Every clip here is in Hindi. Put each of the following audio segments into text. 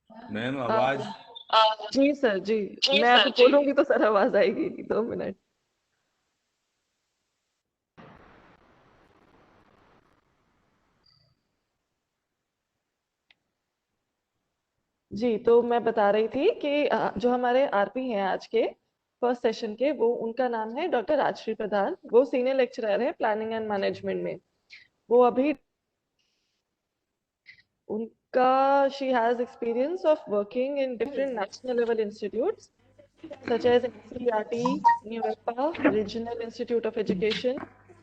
मैम आवाज। जी सर जी, मैं अभी बोलूंगी तो सर आवाज आएगी, 2 मिनट। जी, तो मैं बता रही थी कि जो हमारे आरपी हैं आज के फर्स्ट सेशन के, वो उनका नाम है डॉक्टर राजश्री प्रधान। वो सीनियर लेक्चरर है प्लानिंग एंड मैनेजमेंट में। वो अभी उनका she has experience of working in different national level institutes such as NCERT, NUEPA, Regional Institute of Education,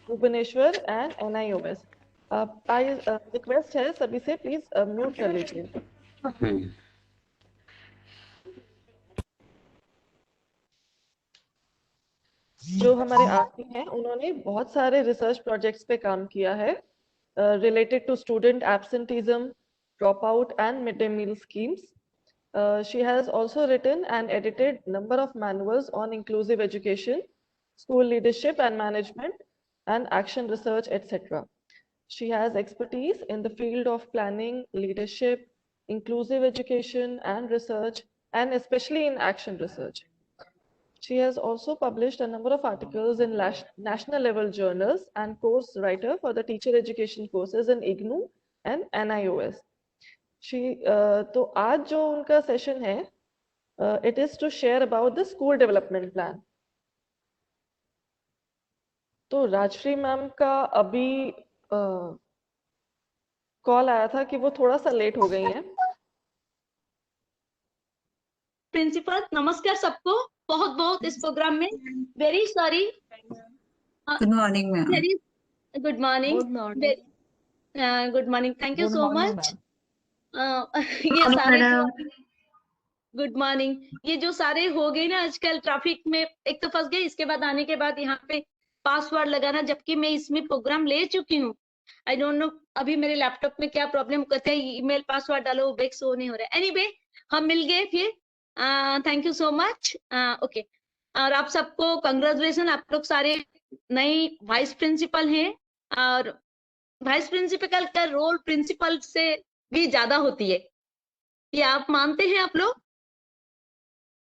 Bhubaneswar and NIOS। I request है सभी से, प्लीज म्यूट कर लीजिए। जो हमारे आरती हैं, उन्होंने बहुत सारे रिसर्च प्रोजेक्ट्स पे काम किया है related to student absenteeism, dropout, and midday meal schemes. She has also written and edited number of manuals on inclusive education, school leadership and management, and action research, etc. She has expertise in the field of planning, leadership, inclusive education, and research, and especially in action research. She has also published a number of articles in national level journals and course writer for the teacher education courses in IGNOU and NIOS. तो आज जो उनका सेशन है, it is to share about the school development plan. तो राजश्री मैम का अभी कॉल आया था कि वो थोड़ा सा लेट हो गई हैं। प्रिंसिपल नमस्कार सबको, बहुत बहुत इस प्रोग्राम में very sorry. Good morning ma'am. Very good morning. Good morning, thank you so much. ये सारे गुड मॉर्निंग, ये जो सारे हो गए ना आजकल ट्रैफिक में, एक तो फंस गए, इसके बाद आने के बाद यहाँ पे पासवर्ड लगाना, जबकि मैं इसमें प्रोग्राम ले चुकी हूँ। आई डोंट नो अभी मेरे लैपटॉप में क्या प्रॉब्लम करते हैं, ईमेल पासवर्ड डालो बैक शो नहीं हो रहा है। एनीवे हम मिल गए फिर, thank you so much. Okay, और आप सबको कंग्रेचुलेशन, आप लोग सारे नई वाइस प्रिंसिपल हैं, और वाइस प्रिंसिपल का रोल प्रिंसिपल से भी ज्यादा होती है, ये आप मानते हैं आप लोग?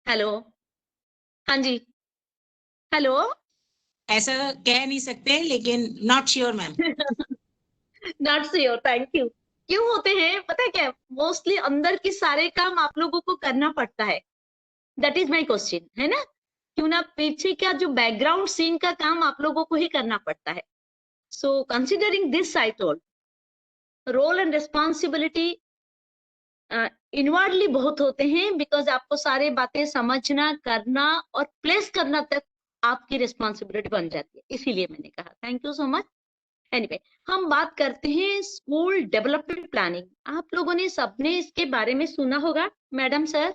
हेलो, हाँ जी, हेलो। ऐसा कह नहीं सकते, लेकिन not sure ma'am. Not sure, thank you. क्यों होते हैं पता है क्या? मोस्टली अंदर के सारे काम आप लोगों को करना पड़ता है, दैट इज माई क्वेश्चन, है ना? क्यों ना पीछे का जो बैकग्राउंड सीन का काम आप लोगों को ही करना पड़ता है। So considering this I told, role and responsibility inwardly बहुत होते हैं, बिकॉज आपको सारे बातें समझना, करना और प्लेस करना तक आपकी रिस्पॉन्सिबिलिटी बन जाती है, इसीलिए मैंने कहा thank you so much. Anyway, हम बात करते हैं स्कूल डेवलपमेंट प्लानिंग। आप लोगों ने सबने इसके बारे में सुना होगा, मैडम सर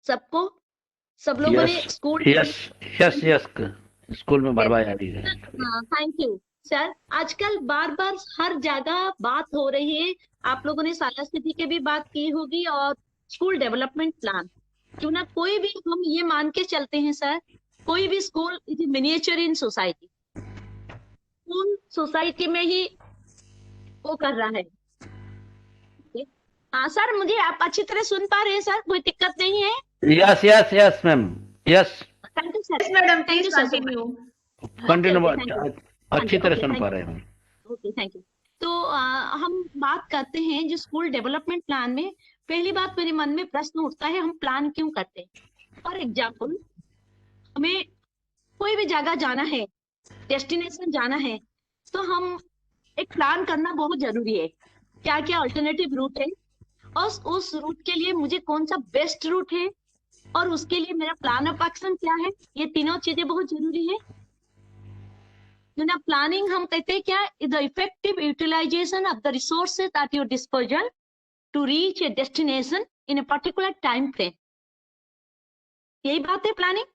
सबको, सब लोगों ने स्कूल यस स्कूल में बार बार आ रही है। हाँ, थैंक यू सर। आजकल बार बार हर जगह बात हो रही है, आप लोगों ने साला स्थिति की भी बात की होगी, और स्कूल डेवलपमेंट प्लान। क्यों ना कोई भी, हम ये मान के चलते हैं सर, कोई भी school is miniature in society, school society में ही वो कर रहा है। हाँ सर, मुझे आप अच्छी तरह सुन पा रहे हैं सर? कोई दिक्कत नहीं है? Yes ma'am, yes. Thank you sir. Madam, please continue. Continue, अच्छी तरह सुन पा रहे हैं। Okay, thank you. तो हम बात करते हैं जो स्कूल डेवलपमेंट प्लान में, पहली बात मेरे मन में प्रश्न उठता है, हम प्लान क्यों करते हैं? फॉर एग्जाम्पल, हमें कोई भी जगह जाना है, डेस्टिनेशन जाना है, तो हम एक प्लान करना बहुत जरूरी है, क्या क्या अल्टरनेटिव रूट है, और उस रूट के लिए मुझे कौन सा बेस्ट रूट है, और उसके लिए मेरा प्लान ऑफ एक्शन क्या है, ये तीनों चीजें बहुत जरूरी है। ना प्लानिंग हम कहते हैं क्या, the effective utilization of the resources at your disposal to reach a destination in a particular time frame. यही बात है प्लानिंग।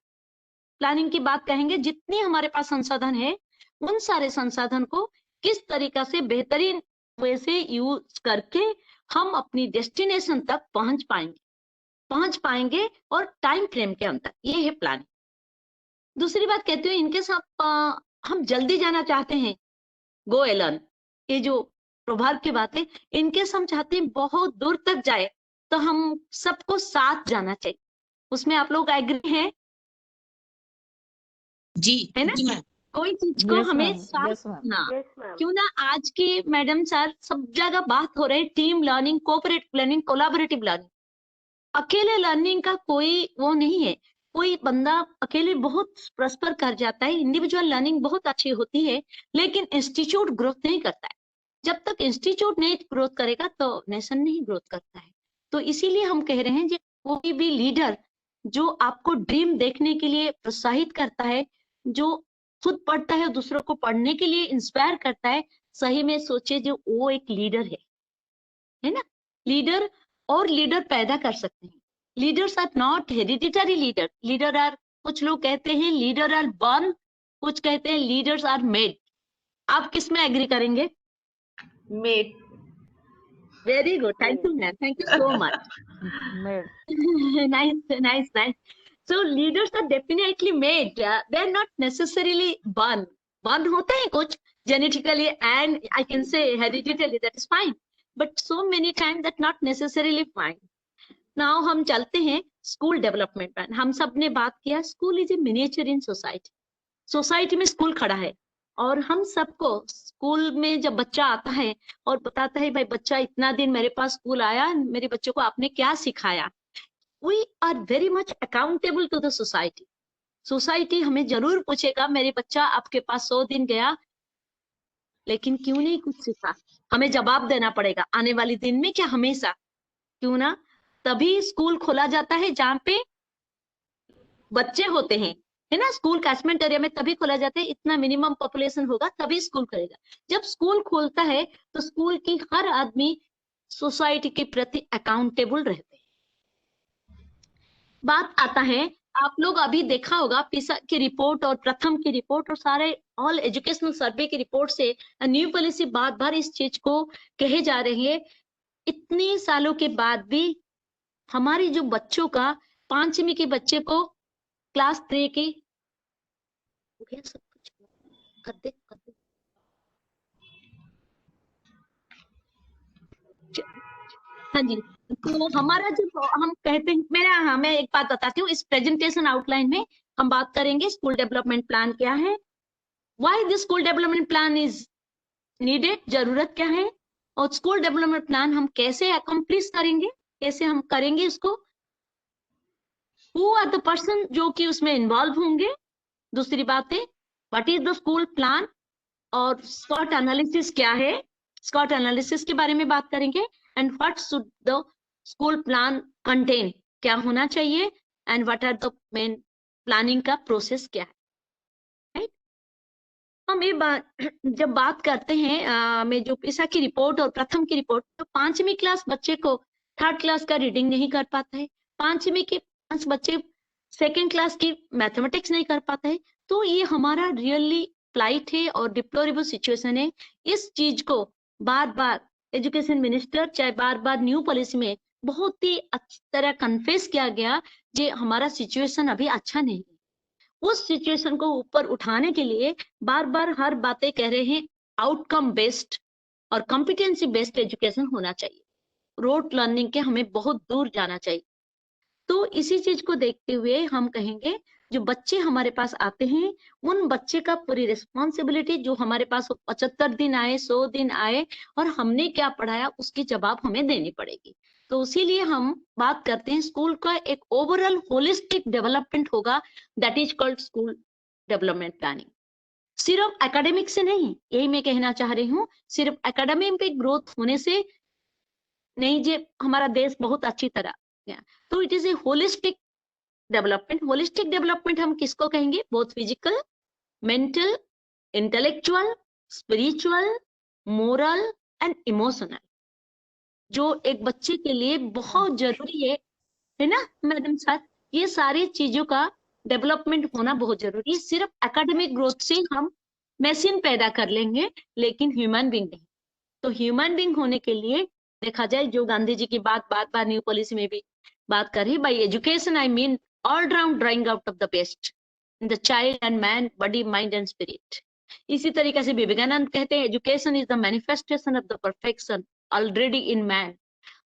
प्लानिंग की बात कहेंगे, जितनी हमारे पास संसाधन है, उन सारे संसाधन को किस तरीका से बेहतरीन वे से यूज करके हम अपनी डेस्टिनेशन तक पहुंच पाएंगे और टाइम फ्रेम के अंदर, ये है प्लानिंग। दूसरी बात कहते हैं, इनके साथ हम जल्दी जाना चाहते हैं, गो एलन, ये जो प्रभाव की बात है, इनकेस हम चाहते हैं बहुत दूर तक जाए, तो हम सबको साथ जाना चाहिए। उसमें आप लोग एग्री हैं? जी है ना? जी मैम। कोई चीज को Yes, हमें ma'am. साथ Yes, ma'am. ना, Yes, ma'am. क्यों ना आज की मैडम सर सब जगह बात हो रही team learning, cooperative learning, collaborative learning. अकेले लर्निंग का कोई वो नहीं है। कोई बंदा अकेले बहुत प्रॉस्पर कर जाता है, इंडिविजुअल लर्निंग बहुत अच्छी होती है, लेकिन इंस्टीट्यूट ग्रोथ नहीं करता है। जब तक इंस्टीट्यूट नहीं ग्रोथ करेगा तो नेशन नहीं ग्रोथ करता है। तो इसीलिए हम कह रहे हैं कि कोई भी लीडर जो आपको ड्रीम देखने के लिए प्रोत्साहित करता है, जो खुद पढ़ता है दूसरों को पढ़ने के लिए इंस्पायर करता है, सही में सोचे जो वो एक लीडर है ना? लीडर और लीडर पैदा कर सकते हैं। Leaders are not hereditary leader. Leader are, कुछ लोग कहते हैं लीडर आर बॉर्न, कुछ कहते हैं लीडर्स आर मेड। आप किस में एग्री करेंगे? Made. Very good, thank you ma'am, thank you so much. Made. Nice. So leaders are definitely made. They're not necessarily born. Born होते हैं कुछ genetically and I can say hereditary, that is fine. But so many times that not necessarily fine. Now हम चलते हैं स्कूल डेवलपमेंट प्लान। हम सब ने बात किया school is a miniature in society. Society में स्कूल खड़ा है और हम सबको स्कूल में जब बच्चा आता है और बताता है भाई बच्चा इतना दिन मेरे पास स्कूल आया, मेरे बच्चों को आपने क्या सिखाया, we are very much accountable to the society. Society हमें जरूर पूछेगा मेरे बच्चा आपके पास 100 दिन गया लेकिन क्यों नहीं कुछ सीखा। हमें जवाब देना पड़ेगा आने वाले दिन में, क्या हमेशा, क्यों ना। तभी स्कूल खोला जाता है जहाँ पे बच्चे होते हैं, है ना? स्कूल कैचमेंट एरिया में तभी खोला जाता है, इतना मिनिमम पॉपुलेशन होगा तभी स्कूल खुलेगा। जब स्कूल खोलता है तो स्कूल की हर आदमी सोसाइटी के प्रति अकाउंटेबल रहते हैं। बात आता है, आप लोग अभी देखा होगा पिसा की रिपोर्ट और प्रथम की रिपोर्ट और सारे ऑल एजुकेशनल सर्वे की रिपोर्ट से न्यू पॉलिसी बार बार इस चीज को कहे जा रही है। इतने सालों के बाद भी हमारे जो बच्चों का 5वीं के बच्चे को क्लास 3 की सब कुछ कर दे। हाँ जी, तो हमारा जो हम कहते हैं, मैं एक बात बताती हूँ, इस प्रेजेंटेशन आउटलाइन में हम बात करेंगे स्कूल डेवलपमेंट प्लान क्या है, why this school development plan is needed, जरूरत क्या है, और स्कूल डेवलपमेंट प्लान हम कैसे अकम्प्लिश करेंगे, कैसे हम करेंगे इसको, हु आर द पर्सन जो कि उसमें इन्वॉल्व होंगे। दूसरी बात है what is the school plan, और SWOT एनालिसिस क्या है, SWOT एनालिसिस के बारे में बात करेंगे, and what should the school plan contain, क्या होना चाहिए, and what are the main planning का प्रोसेस क्या है, राइट। हम ये जब बात करते हैं में जो पिसा की रिपोर्ट और प्रथम की रिपोर्ट, तो 5वीं क्लास बच्चे को 3rd क्लास का रीडिंग नहीं कर पाता है, 5वीं के 5 बच्चे 2nd क्लास की मैथमेटिक्स नहीं कर पाते हैं, तो ये हमारा रियली फ्लाइट है और डिप्लोरेबल सिचुएशन है। इस चीज को बार बार एजुकेशन मिनिस्टर चाहे बार बार न्यू पॉलिसी में बहुत ही अच्छी तरह कन्फेस किया गया कि हमारा सिचुएशन अभी अच्छा नहीं है। उस सिचुएशन को ऊपर उठाने के लिए बार बार हर बातें कह रहे हैं आउटकम बेस्ड और कॉम्पिटेंसी बेस्ड एजुकेशन होना चाहिए, रोट लर्निंग के हमें बहुत दूर जाना चाहिए। तो इसी चीज को देखते हुए हम कहेंगे जो बच्चे हमारे पास आते हैं उन बच्चे का पूरी रिस्पॉन्सिबिलिटी, जो हमारे पास 75 दिन आए 100 दिन आए और हमने क्या पढ़ाया उसकी जवाब हमें देनी पड़ेगी। तो इसीलिए हम बात करते हैं स्कूल का एक ओवरऑल होलिस्टिक डेवलपमेंट होगा, that is called school development planning. सिर्फ एकेडमिक से नहीं, यही मैं कहना चाह रही हूँ, सिर्फ एकेडमिक पे ग्रोथ होने से नहीं जे हमारा देश बहुत अच्छी तरह, तो it is a holistic development. Holistic development हम किसको कहेंगे, both physical, mental, intellectual, spiritual, moral and emotional, जो एक बच्चे के लिए बहुत जरूरी है ना मैडम सर। ये सारी चीजों का डेवलपमेंट होना बहुत जरूरी है। सिर्फ एकेडमिक ग्रोथ से हम मशीन पैदा कर लेंगे लेकिन ह्यूमन बीइंग नहीं। तो ह्यूमन बीइंग होने के लिए देखा जाए, जो गांधी जी की बात बार न्यू पॉलिसी में भी बात कर रही, bye education I mean all round drawing out of the best in the child and man, body, mind and spirit. इसी तरीके से विवेकानंद कहते हैं education is the manifestation of the perfection already in man.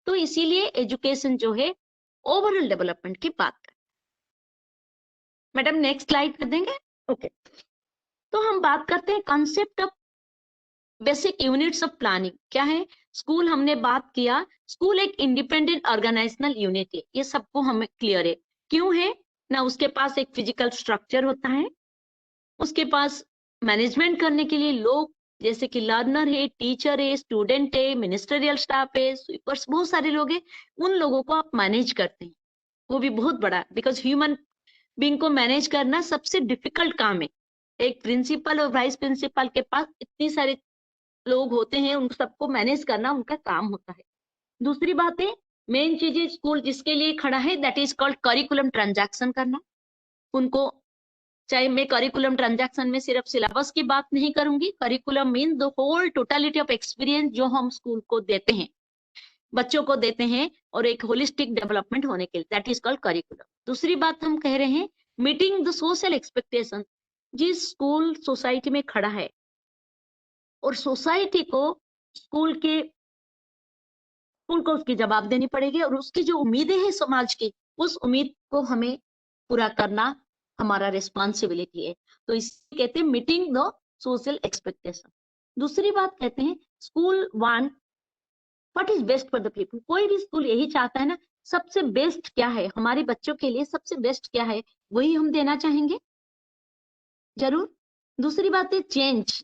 तो इसीलिए एजुकेशन जो है ओवरऑल डेवलपमेंट की बात है। मैडम नेक्स्ट स्लाइड कर देंगे। ओके, तो हम बात करते हैं concept of basic units of planning क्या है। स्कूल हमने बात किया, स्कूल एक इंडिपेंडेंट ऑर्गेनाइजेशनल यूनिट है, ये सबको हमें क्लियर है। क्यों है ना, उसके पास एक फिजिकल स्ट्रक्चर होता है, उसके पास मैनेजमेंट करने के लिए लोग जैसे कि लर्नर है, टीचर है, स्टूडेंट है, मिनिस्टरियल स्टाफ है, स्वीपर्स, बहुत सारे लोग हैं। उन लोगों को आप मैनेज करते हैं, वो भी बहुत बड़ा, बिकॉज ह्यूमन बीइंग को मैनेज करना सबसे डिफिकल्ट काम है। एक प्रिंसिपल और वाइस प्रिंसिपल के पास इतनी सारे लोग होते हैं, उन सबको मैनेज करना उनका काम होता है। दूसरी बात है, मेन चीज है स्कूल जिसके लिए खड़ा है, that is called curriculum transaction करना। उनको, चाहे मैं करिकुलम ट्रांजैक्शन में सिर्फ सिलेबस की बात नहीं करूंगी, curriculum mean the whole totality of experience जो हम स्कूल को देते हैं, बच्चों को देते हैं, और एक होलिस्टिक डेवलपमेंट होने के लिए, दैट इज कॉल्ड करिकुलम। दूसरी बात हम कह रहे हैं मीटिंग द सोशल एक्सपेक्टेशन। जिस स्कूल सोसाइटी में खड़ा है और सोसाइटी को स्कूल को उसकी जवाब देनी पड़ेगी, और उसकी जो उम्मीदें हैं समाज की, उस उम्मीद को हमें पूरा करना हमारा रिस्पॉन्सिबिलिटी है। तो इसे कहते हैं मीटिंग द सोशल एक्सपेक्टेशन। दूसरी बात कहते हैं school want what is best for the people. कोई भी स्कूल यही चाहता है ना, सबसे बेस्ट क्या है हमारे बच्चों के लिए, सबसे बेस्ट क्या है वही हम देना चाहेंगे जरूर। दूसरी बात है चेंज।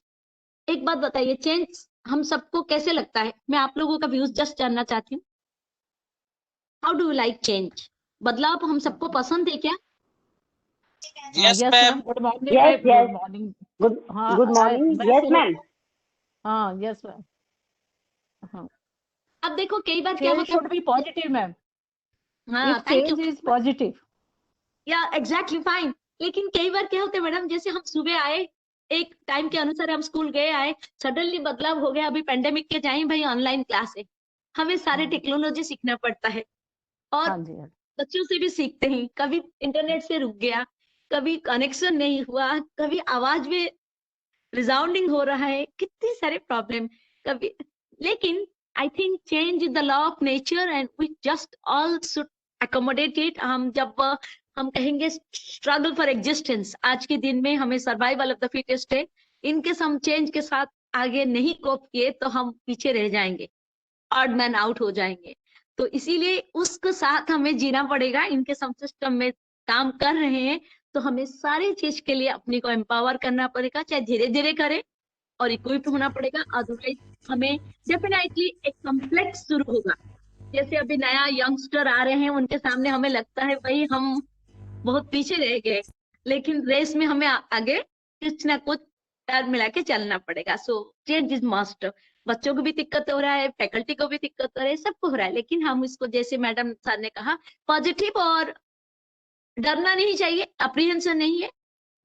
एक बात बताइए, चेंज हम सबको कैसे लगता है? मैं आप लोगों का व्यूज जस्ट जानना चाहती हूँ। How do you like change? बदलाव हम सबको पसंद है क्या? Yes, ma'am. Good morning. Yes, Good yes. morning. Good हाँ, good morning. Yes, ma'am. हाँ, yes, ma'am. हाँ, अब देखो कई बार क्या change होता है, should be positive, ma'am. हाँ If thank you, change is positive. या एग्जैक्टली फाइन। लेकिन कई बार क्या होता है मैडम, जैसे हम सुबह आए, एक टाइम के अनुसार हम स्कूल गए आए, सडनली बदलाव हो गया, अभी पेंडेमिक के जाए भाई ऑनलाइन क्लास है, हमें सारे टेक्नोलॉजी सीखना पड़ता है, और हाँ जी, हाँ। बच्चों से भी सीखते हैं। कभी इंटरनेट से रुक गया, कभी कनेक्शन नहीं हुआ, कभी आवाज में रिसाउंडिंग हो रहा है, कितने सारे प्रॉब्लम कभी। लेकिन I think change is the law of nature and we just all should accommodate it. हम जब हम कहेंगे स्ट्रगल फॉर एग्जिस्टेंस, आज के दिन में हमें सर्वाइवल ऑफ द फिटेस्ट है, इनके हम चेंज के साथ आगे नहीं कोप किए तो हम पीछे रह जाएंगे, ऑड मैन आउट हो जाएंगे। तो इसीलिए उसके साथ हमें जीना पड़ेगा। इनके सब सिस्टम में काम कर रहे हैं तो हमें सारी चीज के लिए अपने को एम्पावर करना पड़ेगा, चाहे धीरे धीरे करें और इक्विप होना पड़ेगा। अदरवाइज हमें डेफिनेटली एक कॉम्प्लेक्स शुरू होगा। जैसे अभी नया यंगस्टर आ रहे हैं, उनके सामने हमें लगता है भाई हम बहुत पीछे रह गए, लेकिन रेस में हमें आगे कुछ ना कुछ पैर मिला के चलना पड़ेगा। So change is must. बच्चों को भी दिक्कत हो रहा है, फैकल्टी को भी दिक्कत हो रहा है, सबको हो रहा है, लेकिन हम इसको जैसे मैडम सर ने कहा पॉजिटिव, और डरना नहीं चाहिए, अप्रीहेंशन नहीं है,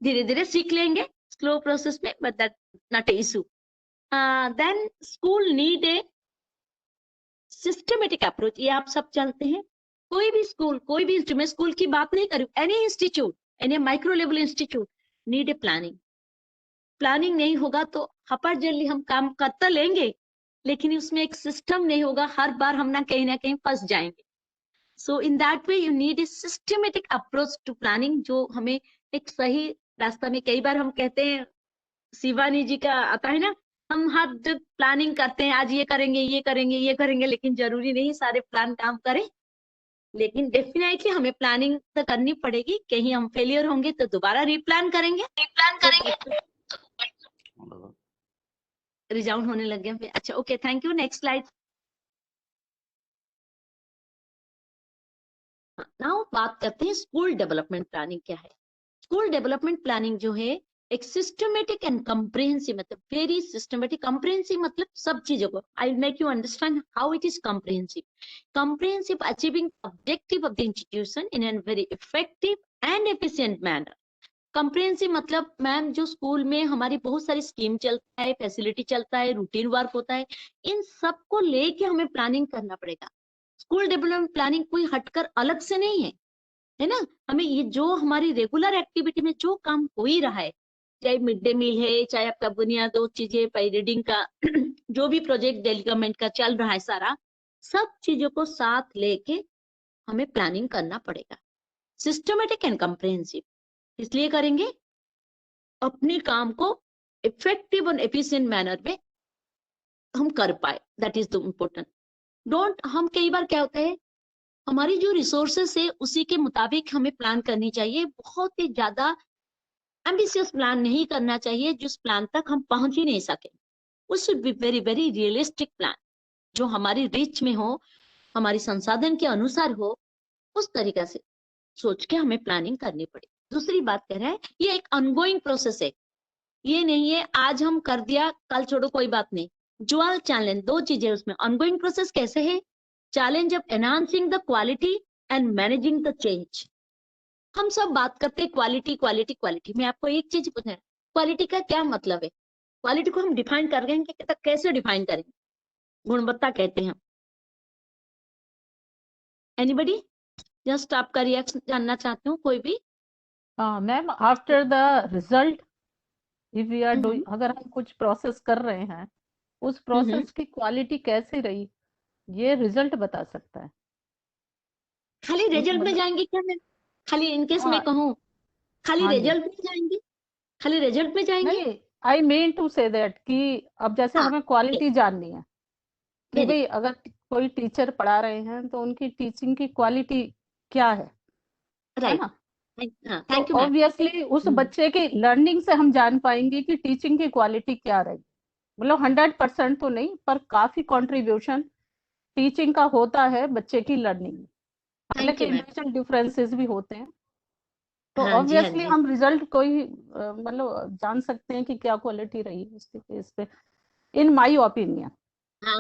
धीरे धीरे सीख लेंगे स्लो प्रोसेस में, but that not issue. Then school need a systematic approach. ये आप सब चलते हैं, कोई भी स्कूल, कोई भी इंस्टीट्यूट, स्कूल की बात नहीं करूं, any institute, any micro level institute need a planning. Planning नहीं होगा तो हपरजल्दी हम काम कर तो लेंगे, लेकिन उसमें एक सिस्टम नहीं होगा, हर बार हम ना कहीं फंस जाएंगे। So in that way you need a systematic approach to planning, जो हमें एक सही रास्ता में, कई बार हम कहते हैं, शिवानी जी का आता है ना, हम हर प्लानिंग करते हैं, आज ये करेंगे ये करेंगे ये करेंगे, लेकिन जरूरी नहीं सारे प्लान काम करें। लेकिन डेफिनेटली हमें प्लानिंग तो करनी पड़ेगी, कहीं हम फेलियर होंगे तो दोबारा रिप्लान करेंगे। रिजाउंड होने लग गया। अच्छा okay, thank you. Next slide. Now बात करते हैं स्कूल डेवलपमेंट प्लानिंग क्या है। स्कूल डेवलपमेंट प्लानिंग जो है एक सिस्टमेटिक एंड कम्प्रिहेंसिव, मतलब वेरी सिस्टमेटिक, कम्प्रिहेंसिव मतलब सब चीजों को, I will make you understand how it is comprehensive achieving objective of the institution in a very effective and efficient manner। Comprehensive मतलब मैम जो स्कूल में हमारी बहुत सारी स्कीम चलता है, फैसिलिटी चलता है, रूटीन वर्क होता है, इन सबको लेके हमें प्लानिंग करना पड़ेगा। स्कूल डेवलपमेंट प्लानिंग कोई हटकर अलग से नहीं है ना। हमें ये जो हमारी रेगुलर एक्टिविटी में जो काम हो ही रहा है, चाहे मिड डे मील है, चाहे आपका बुनियाद दो चीजें, रीडिंग का जो भी प्रोजेक्ट दिल्ली गवर्नमेंट का चल रहा है, सारा सब चीजों को साथ लेके हमें प्लानिंग करना पड़ेगा, सिस्टमेटिक एंड कम्प्रिहेंसिव। इसलिए करेंगे अपने काम को इफेक्टिव और एफिशिएंट मैनर में हम कर पाए, that is the important. Don't, हम कई बार क्या होता है, हमारी जो रिसोर्सेस है उसी के मुताबिक हमें प्लान करनी चाहिए। बहुत ही ज्यादा एम्बिशियस प्लान नहीं करना चाहिए जिस प्लान तक हम पहुंच ही नहीं सके। We should be very very realistic plan, जो हमारी रीच में हो, हमारी संसाधन के अनुसार हो, उस तरीके से सोच के हमें प्लानिंग करनी पड़े। दूसरी बात कह रहा है, ये एक ऑनगोइंग प्रोसेस है, ये नहीं है आज हम कर दिया कल छोड़ो कोई बात नहीं। ड्यूअल चैलेंज, दो चीजें उसमें। ऑनगोइंग प्रोसेस कैसे है? Challenge of enhancing the quality and managing the change. हम सब बात करते हैं क्वालिटी क्वालिटी क्वालिटी। मैं आपको एक चीज पूछना है, क्वालिटी का क्या मतलब है? क्वालिटी को हम डिफाइन कर रहे हैं कि कैसे डिफाइन करेंगे? गुणवत्ता कहते हैं। एनीबडी? जस्ट आपका रिएक्शन जानना चाहती हूँ, कोई भी। Ma'am, after the result if we are doing, अगर हम कुछ प्रोसेस कर रहे हैं, उस प्रोसेस की क्वालिटी कैसी रही, ये रिजल्ट बता सकता है। खाली रिजल्ट में जाएंगे क्या मैम? खाली इनकेस मैं कहूँ खाली रिजल्ट में जाएंगे? खाली रिजल्ट में जाएंगे? नहीं, I mean to say that कि अब जैसे हमें क्वालिटी जाननी है कि भाई अगर कोई टीचर पढ़ा रहे हैं तो उनकी टीचिंग की क्वालिटी क्या है, राइट? ना? Thank you. ऑब्वियसली उस बच्चे की लर्निंग से हम जान पाएंगे कि टीचिंग की क्वालिटी क्या रही। मतलब 100% तो नहीं, पर काफी कंट्रीब्यूशन टीचिंग का होता है बच्चे की लर्निंग में। हालांकि इंडिविजुअल डिफरेंसेस भी होते हैं, तो ऑब्वियसली हम रिजल्ट को ही मतलब जान सकते हैं कि क्या क्वालिटी रही उसके केस पे, in my opinion.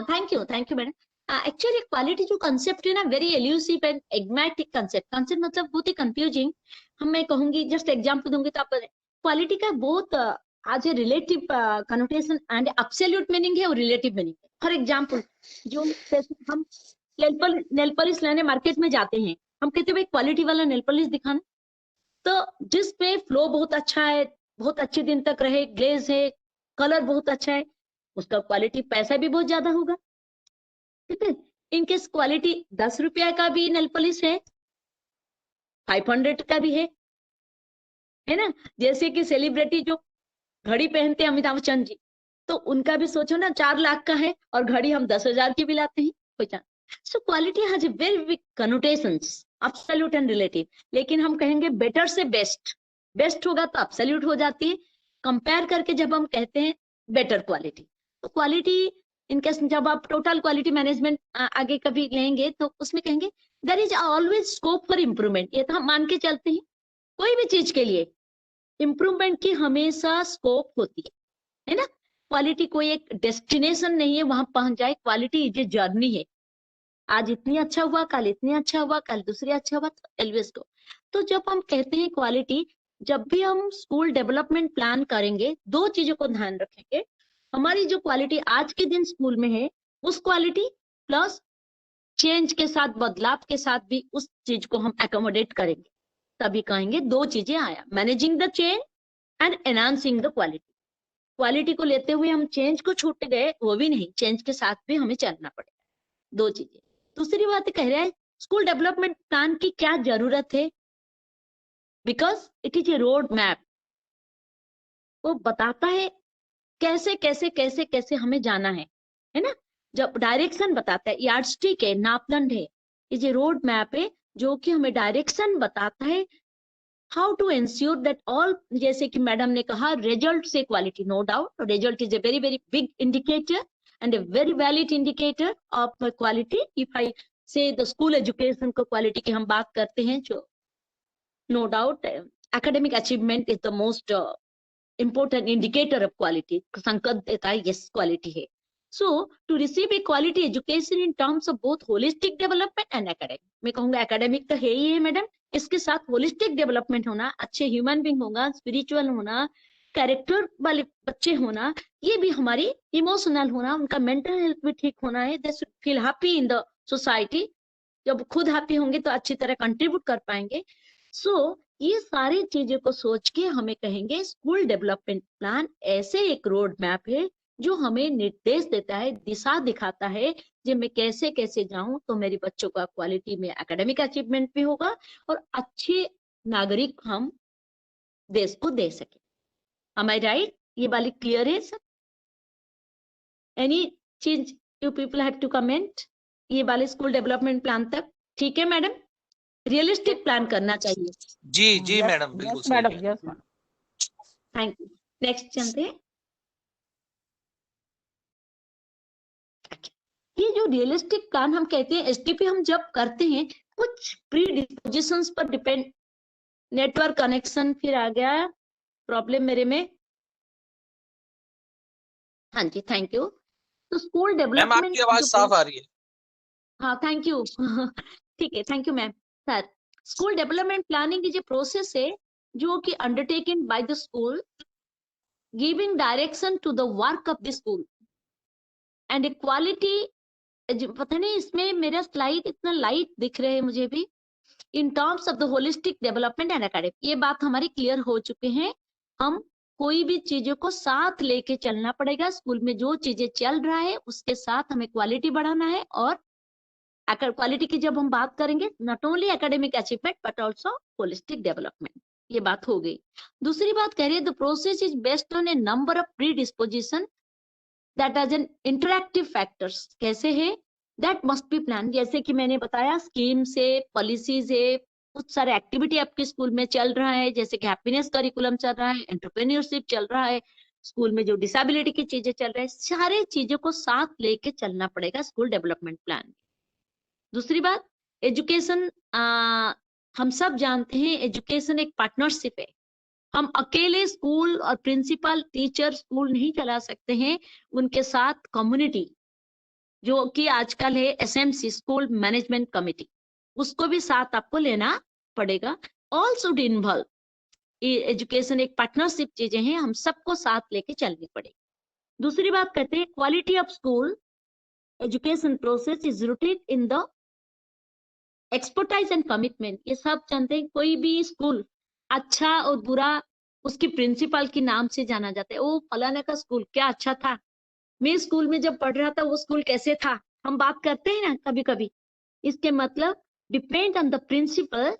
Thank you madam. Actually quality जो कंसेप्ट है ना, वेरी एल्यूसिव एंड एग्मेटिक कंसेप्ट मतलब बहुत ही कंफ्यूजिंग। हम मैं कहूंगी, जस्ट एग्जांपल दूंगी तो आप क्वालिटी का बहुत आज relative connotation and absolute meaning है और रिलेटिव मीनिंग है। फॉर एग्जांपल, जो हम नेल पॉलिश लेने मार्केट में जाते हैं, हम कहते हैं भाई क्वालिटी वाला नेल पॉलिश दिखाना, तो जिस पे फ्लो बहुत अच्छा है, बहुत अच्छे दिन तक रहे, ग्लेज है, कलर बहुत अच्छा है, उसका क्वालिटी पैसा भी बहुत ज्यादा होगा। ठीक है, इनकेस क्वालिटी 10 रुपया का भी नेल पॉलिश है, 500 का भी है ना। जैसे कि सेलिब्रिटी जो घड़ी पहनते हैं, अमिताभ बच्चन जी, तो उनका भी सोचो ना 4 लाख का है और घड़ी हम 10,000 की भी लाते हैं, कोई chance. So quality has a very big connotations, absolute and relative. लेकिन हम कहेंगे बेटर से बेस्ट होगा तो एब्सोल्यूट हो जाती है, कंपेयर करके जब हम कहते हैं बेटर क्वालिटी। तो क्वालिटी इनकेस जब आप टोटल क्वालिटी मैनेजमेंट आगे कभी लेंगे तो उसमें कहेंगे there is always scope for improvement. ये तो हम मान के चलते हैं, कोई भी चीज के लिए इम्प्रूवमेंट की हमेशा स्कोप होती है ना। क्वालिटी कोई एक डेस्टिनेशन नहीं है, वहां पहुंच जाए। क्वालिटी इज ए जर्नी है। आज इतनी अच्छा हुआ, कल इतनी अच्छा हुआ, कल दूसरी अच्छा हुआ, एलवेज को। तो जब हम कहते हैं क्वालिटी, जब भी हम स्कूल डेवलपमेंट प्लान करेंगे, दो चीजों को ध्यान रखेंगे। हमारी जो क्वालिटी आज के दिन स्कूल में है, उस क्वालिटी प्लस चेंज के साथ, बदलाव के साथ भी उस चीज को हम एकोमोडेट करेंगे, तभी कहेंगे दो चीजें आया, managing the change and enhancing the quality. Quality को लेते हुए हम चेंज को छूट गए, वो भी नहीं, चेंज के साथ भी हमें चलना पड़ेगा, दो चीजें। दूसरी बात कह रहा है, स्कूल डेवलपमेंट प्लान की क्या जरूरत है? Because it is a road map. वो बताता है कैसे कैसे कैसे कैसे हमें जाना है ना। जब डायरेक्शन बताता है, यार्डस्टिक है, नापदंड है, इज ए रोड मैप है जो कि हमें डायरेक्शन बताता है how to ensure that all. जैसे कि मैडम ने कहा, रिजल्ट से quality, no doubt result is a very very big indicator and a very valid indicator of quality. If I say the school education को quality की हम बात करते हैं, जो no doubt academic achievement is the most important indicator of quality. संकेत देता है yes quality है। So to receive a quality education in terms of both holistic development and academic, मैं कहूँगा academic तो है ही है मैडम, इसके साथ holistic development होना, अच्छे human being होगा, spiritual होना, कैरेक्टर वाले बच्चे होना, ये भी हमारी इमोशनल होना, उनका मेंटल हेल्थ भी ठीक होना है। They should feel happy in the society. जब खुद हैप्पी होंगे तो अच्छी तरह कंट्रीब्यूट कर पाएंगे। सो ये सारी चीजों को सोच के हमें कहेंगे स्कूल डेवलपमेंट प्लान ऐसे एक रोड मैप है जो हमें निर्देश देता है, दिशा दिखाता है जब मैं कैसे कैसे जाऊं तो मेरे बच्चों का क्वालिटी में एकेडमिक अचीवमेंट भी होगा और अच्छे नागरिक हम देश को दे सके। Am I right? ये वाली क्लियर है सर? एनी चीज you people have to comment? ये वाले स्कूल डेवलपमेंट प्लान तक ठीक है मैडम? रियलिस्टिक प्लान करना चाहिए। जी जी मैडम, बिल्कुल यस सही मैडम, कह रहे yes madam. Thank you. Next चलते हैं। ये जो रियलिस्टिक प्लान हम कहते हैं, एसटीपी हम जब करते हैं कुछ प्री डिस्पोजिशंस पर डिपेंड। नेटवर्क कनेक्शन फिर आ गया प्रॉब्लम मेरे में। हाँ जी, थैंक यू। तो स्कूल मैम, डेवलपमेंट आपकी आवाज साफ आ रही है। हाँ, थैंक यू। ठीक है, thank you ma'am. Sir, school development planning is a process है जो कि undertaken by the school giving direction to the work of the school and equality. पता नहीं इसमें मेरा स्लाइड इतना लाइट दिख रहे हैं मुझे भी। In terms of the holistic development and academic, ये बात हमारी क्लियर हो चुके हैं। हम कोई भी चीजों को साथ लेके चलना पड़ेगा। स्कूल में जो चीजें चल रहा है उसके साथ हमें क्वालिटी बढ़ाना है। और क्वालिटी की जब हम बात करेंगे, not only academic achievement but also holistic development, ये बात हो गई। दूसरी बात कह रही है the process is based on a number of predisposition that as an interactive factors. कैसे है? That must be plan. जैसे कि मैंने बताया, स्कीम से, पॉलिसी से, कुछ सारे एक्टिविटी आपके स्कूल में चल रहा है, जैसे कि हैप्पीनेस करिकुलम चल रहा है, एंटरप्रेन्योरशिप चल रहा है, स्कूल में जो डिसेबिलिटी की चीजें चल रही है, सारे चीजों को साथ लेके चलना पड़ेगा स्कूल डेवलपमेंट प्लान। दूसरी बात, एजुकेशन, हम सब जानते हैं एजुकेशन एक पार्टनरशिप है। हम अकेले स्कूल और प्रिंसिपल, टीचर स्कूल नहीं चला सकते हैं। उनके साथ कम्युनिटी, जो कि आजकल है एसएमसी, स्कूल मैनेजमेंट कमेटी, उसको भी साथ आपको लेना पड़ेगा। All should involve. एजुकेशन एक पार्टनरशिप चीजें हैं, हम सबको साथ लेके चलनी पड़ेगी। दूसरी बात कहते हैं quality of school education process is rooted in the expertise and commitment. ये सब जानते हैं, कोई भी स्कूल अच्छा और बुरा उसकी प्रिंसिपल के नाम से जाना जाता है। वो फलाना का स्कूल क्या अच्छा था, मैं स्कूल में जब पढ़ रहा था वो स्कूल कैसे था, हम बात करते हैं ना कभी कभी। इसके मतलब depend on the principal,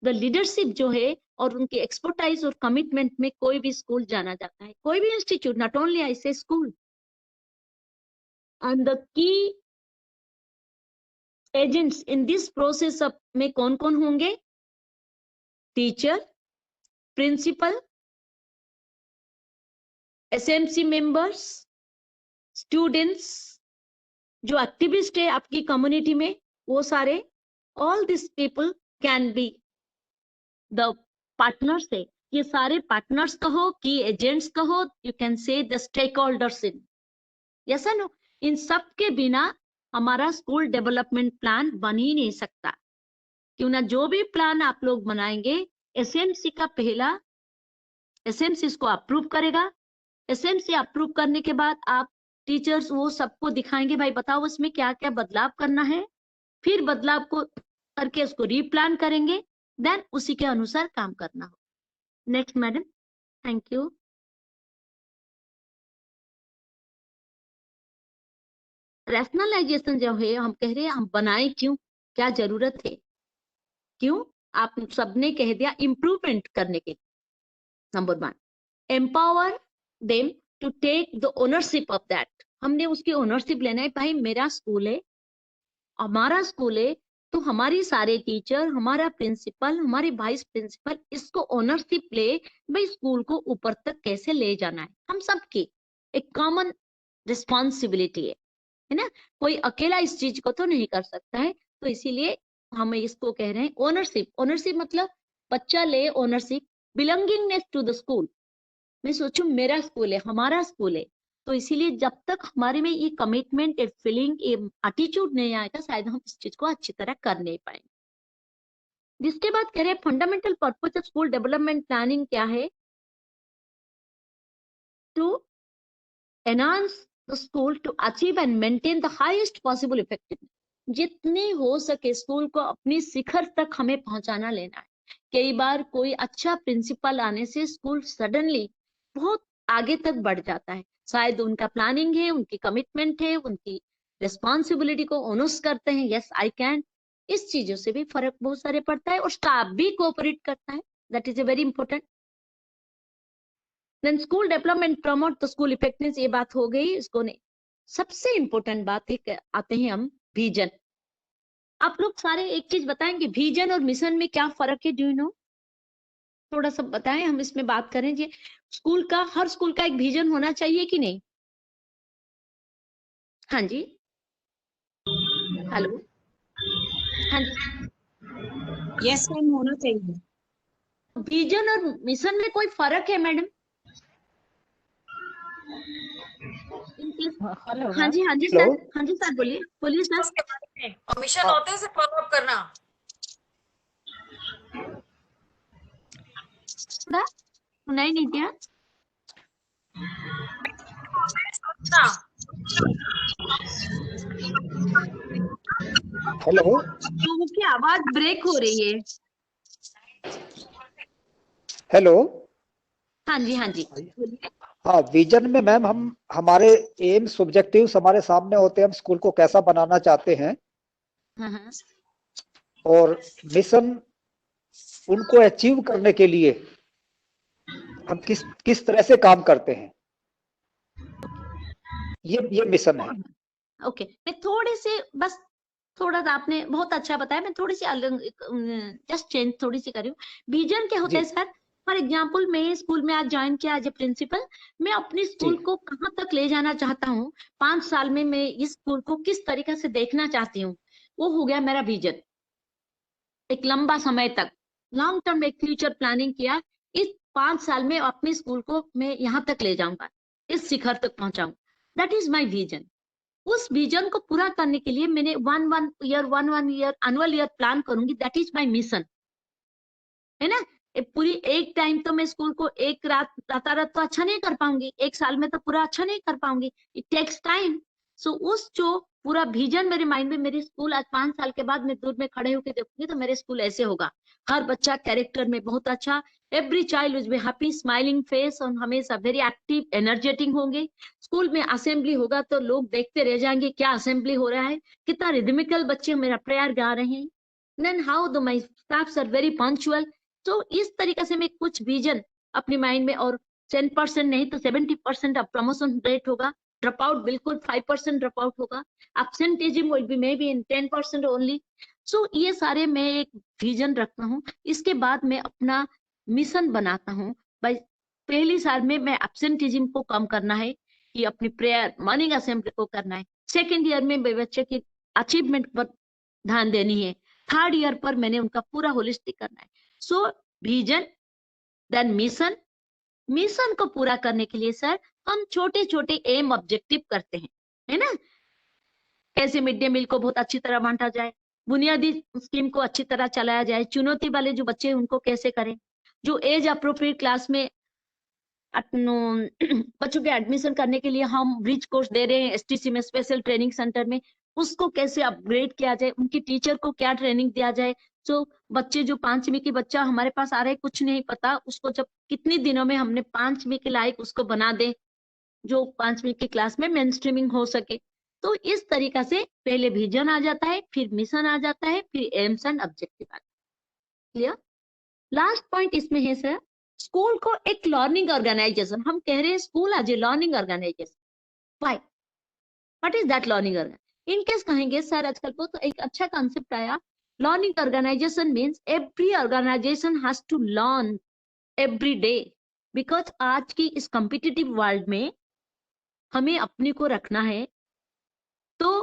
the leadership जो है और उनकी एक्सपर्टाइज और कमिटमेंट में कोई भी स्कूल जाना जाता है, कोई भी institute, not only I say school. And the key agents in this process में कौन कौन होंगे? Teacher, principal, SMC members, students, जो एक्टिविस्ट है आपकी कम्युनिटी में, वो सारे, all this people can be the partners है। ये सारे पार्टनर्स कहो कि एजेंट्स कहो, you can say the stakeholders in, yes no. इन सब के बिना हमारा स्कूल डेवलपमेंट प्लान बन ही नहीं सकता। क्यों ना, जो भी प्लान आप लोग बनाएंगे, एसएमसी का पहला, एसएमसी इसको अप्रूव करेगा। एसएमसी अप्रूव करने के बाद आप टीचर्स वो सबको दिखाएंगे, भाई बताओ उसमें क्या क्या बदलाव करना है। फिर बदलाव को करके उसको रीप्लान करेंगे, देन उसी के अनुसार काम करना हो। Next madam, thank you. Rationalization जो है, हम कह रहे हैं हम बनाए क्यों, क्या जरूरत है, क्यों? आप सबने कह दिया इम्प्रूवमेंट करने के। Number 1, empower them to take the ownership of that. हमने उसकी ओनरशिप लेना है, भाई मेरा स्कूल है, हमारा स्कूल है, तो हमारी सारे टीचर, हमारा प्रिंसिपल, हमारे वाइस प्रिंसिपल इसको ओनरशिप ले, भाई स्कूल को ऊपर तक कैसे ले जाना है, हम सबकी एक कॉमन रिस्पॉन्सिबिलिटी है ना। कोई अकेला इस चीज को तो नहीं कर सकता है, तो इसीलिए हम इसको कह रहे हैं ओनरशिप। ओनरशिप मतलब बच्चा ले ownership, belongingness to the school. मैं सोचूं मेरा स्कूल है, हमारा स्कूल है, तो इसीलिए जब तक हमारे में ये कमिटमेंट, ये फीलिंग, ये एटीट्यूड नहीं आएगा, शायद हम इस चीज को अच्छी तरह कर नहीं पाएंगे। जिसके बाद कह रहे हैं fundamental purpose of school development planning क्या है? To enhance the school to achieve and maintain the highest possible effectiveness. जितनी हो सके स्कूल को अपनी शिखर तक हमें पहुंचाना लेना है। कई बार कोई अच्छा प्रिंसिपल आने से स्कूल सडनली बहुत आगे तक बढ़ जाता है, शायद उनका प्लानिंग है, उनकी कमिटमेंट है, उनकी रिस्पॉन्सिबिलिटी को ओनस करते हैं, यस आई कैन, इस चीजों से भी फर्क बहुत सारे पड़ता है, और स्टाफ भी कोऑपरेट करता है, that is a very important. Then school development promote the school effectiveness, ये बात हो गई इसको ने। सबसे इंपॉर्टेंट बात है, आते हैं हम विजन। आप लोग सारे एक चीज बताएंगे, विजन और मिशन में क्या फर्क है, डू यू नो? थोड़ा सा बताएं, हम इसमें बात करें जी। स्कूल का, हर स्कूल का एक विजन होना चाहिए कि नहीं? हाँ जी, हेलो, हाँ जी। यस मैम, होना चाहिए। विजन और मिशन में कोई फर्क है मैडम? हेलो हाँ जी, हाँ जी सर, हाँ जी सर, बोलिए बोलिए सर। मिशन होते से फॉलो अप करना। सुनाई नहीं दिया? हेलो, लोगों की आवाज ब्रेक हो रही है। हेलो। हाँ जी, हाँ जी, बोलिए। हाँ, विजन में मैम हम हमारे एम्स ऑब्जेक्टिव्स हमारे सामने होते हैं, हम स्कूल को कैसा बनाना चाहते हैं, हाँ हाँ, और मिशन उनको अचीव करने के लिए हम किस तरह से काम करते हैं, ये मिशन है। ओके, मैं थोड़े से बस थोड़ा सा, आपने बहुत अच्छा बताया, मैं थोड़ी सी अलग जस्ट चेंज थोड़ी सी करी हूँ। विजन क्या होता है सर? फॉर एग्जाम्पल, मैं स्कूल में आज ज्वाइन किया एज ए प्रिंसिपल, मैं अपनी स्कूल को कहाँ तक ले जाना चाहता हूँ, 5 साल में मैं इस स्कूल को किस तरीके से देखना चाहती हूँ, वो हो गया मेरा विजन। एक लंबा समय तक लॉन्ग टर्म एक फ्यूचर प्लानिंग किया, इस 5 साल में अपने स्कूल को मैं यहाँ तक ले जाऊंगा, इस शिखर तक पहुंचाऊंगा, दैट इज माई विजन। उस विजन को पूरा करने के लिए मैंने one year annual year plan करूंगी, दैट इज माय मिशन, है ना। पूरी एक टाइम तो मैं स्कूल को एक रात तो अच्छा नहीं कर पाऊंगी, एक साल में तो पूरा अच्छा नहीं कर पाऊंगी, इट टेक्स टाइम। सो उस जो पूरा विजन मेरे माइंड में, मेरी स्कूल आज 5 साल के बाद मैं दूर में खड़े होकर देखूंगी तो मेरे स्कूल ऐसे होगा, हर बच्चा कैरेक्टर में बहुत अच्छा, every child will be happy, smiling face, और हमेशा वेरी एक्टिव एनर्जेटिक होंगे। स्कूल में असेंबली होगा तो लोग देखते रह जाएंगे क्या असेंबली हो रहा है, कितना रिदमिकल बच्चे मेरा प्रेयर गा रहे हैं, then how the my staffs are very punctual. तो इस तरीके से मैं कुछ विजन अपने माइंड में, और 10% नहीं तो 70% अब प्रमोशन रेट होगा, ड्रॉप आउट बिल्कुल 5% ड्रॉप आउट होगा, absenteeism will be may be in 10% only. So ये सारे मैं एक विजन रखता हूँ। इसके बाद मैं अपना मिशन बनाता हूँ, भाई पहली साल में मैं एब्सेंटेजिज्म को कम करना है, कि अपनी प्रेयर मॉर्निंग असेंबली को करना है, सेकेंड ईयर में बच्चे की अचीवमेंट पर ध्यान देनी है, थर्ड ईयर पर मैंने उनका पूरा होलिस्टिक करना है। So vision then mission, mission को पूरा करने के लिए सर हम छोटे छोटे एम ऑब्जेक्टिव करते हैं, है ना। कैसे मिड डे मील को बहुत अच्छी तरह बांटा जाए, बुनियादी स्कीम को अच्छी तरह चलाया जाए, चुनौती वाले जो बच्चे उनको कैसे करें, जो एज अप्रोप्रिएट क्लास में बच्चों के एडमिशन करने के लिए हम ब्रिज कोर्स दे रहे हैं एसटीसी में, स्पेशल ट्रेनिंग सेंटर में, उसको कैसे अपग्रेड किया जाए, उनकी टीचर को क्या ट्रेनिंग दिया जाए। सो बच्चे जो 5वीं के बच्चा हमारे पास आ रहे हैं, कुछ नहीं पता उसको, जब कितनी दिनों में हमने 5वीं के लायक उसको बना दे, जो 5वीं की क्लास में मेन स्ट्रीमिंग हो सके। तो इस तरीका से पहले विजन आ जाता है, फिर मिशन आ जाता है, फिर एम्स एंड ऑब्जेक्टिव आ जाता है। क्लियर? लास्ट पॉइंट इसमें है सर, स्कूल को एक लर्निंग ऑर्गेनाइजेशन, हम कह रहे हैं school as a learning organization, why, what is that learning organization? In case कहेंगे सर आजकल को तो एक अच्छा कॉन्सेप्ट आया, learning organization means every organization has to learn every day, because आज की इस कॉम्पिटिटिव वर्ल्ड में हमें अपने को रखना है, तो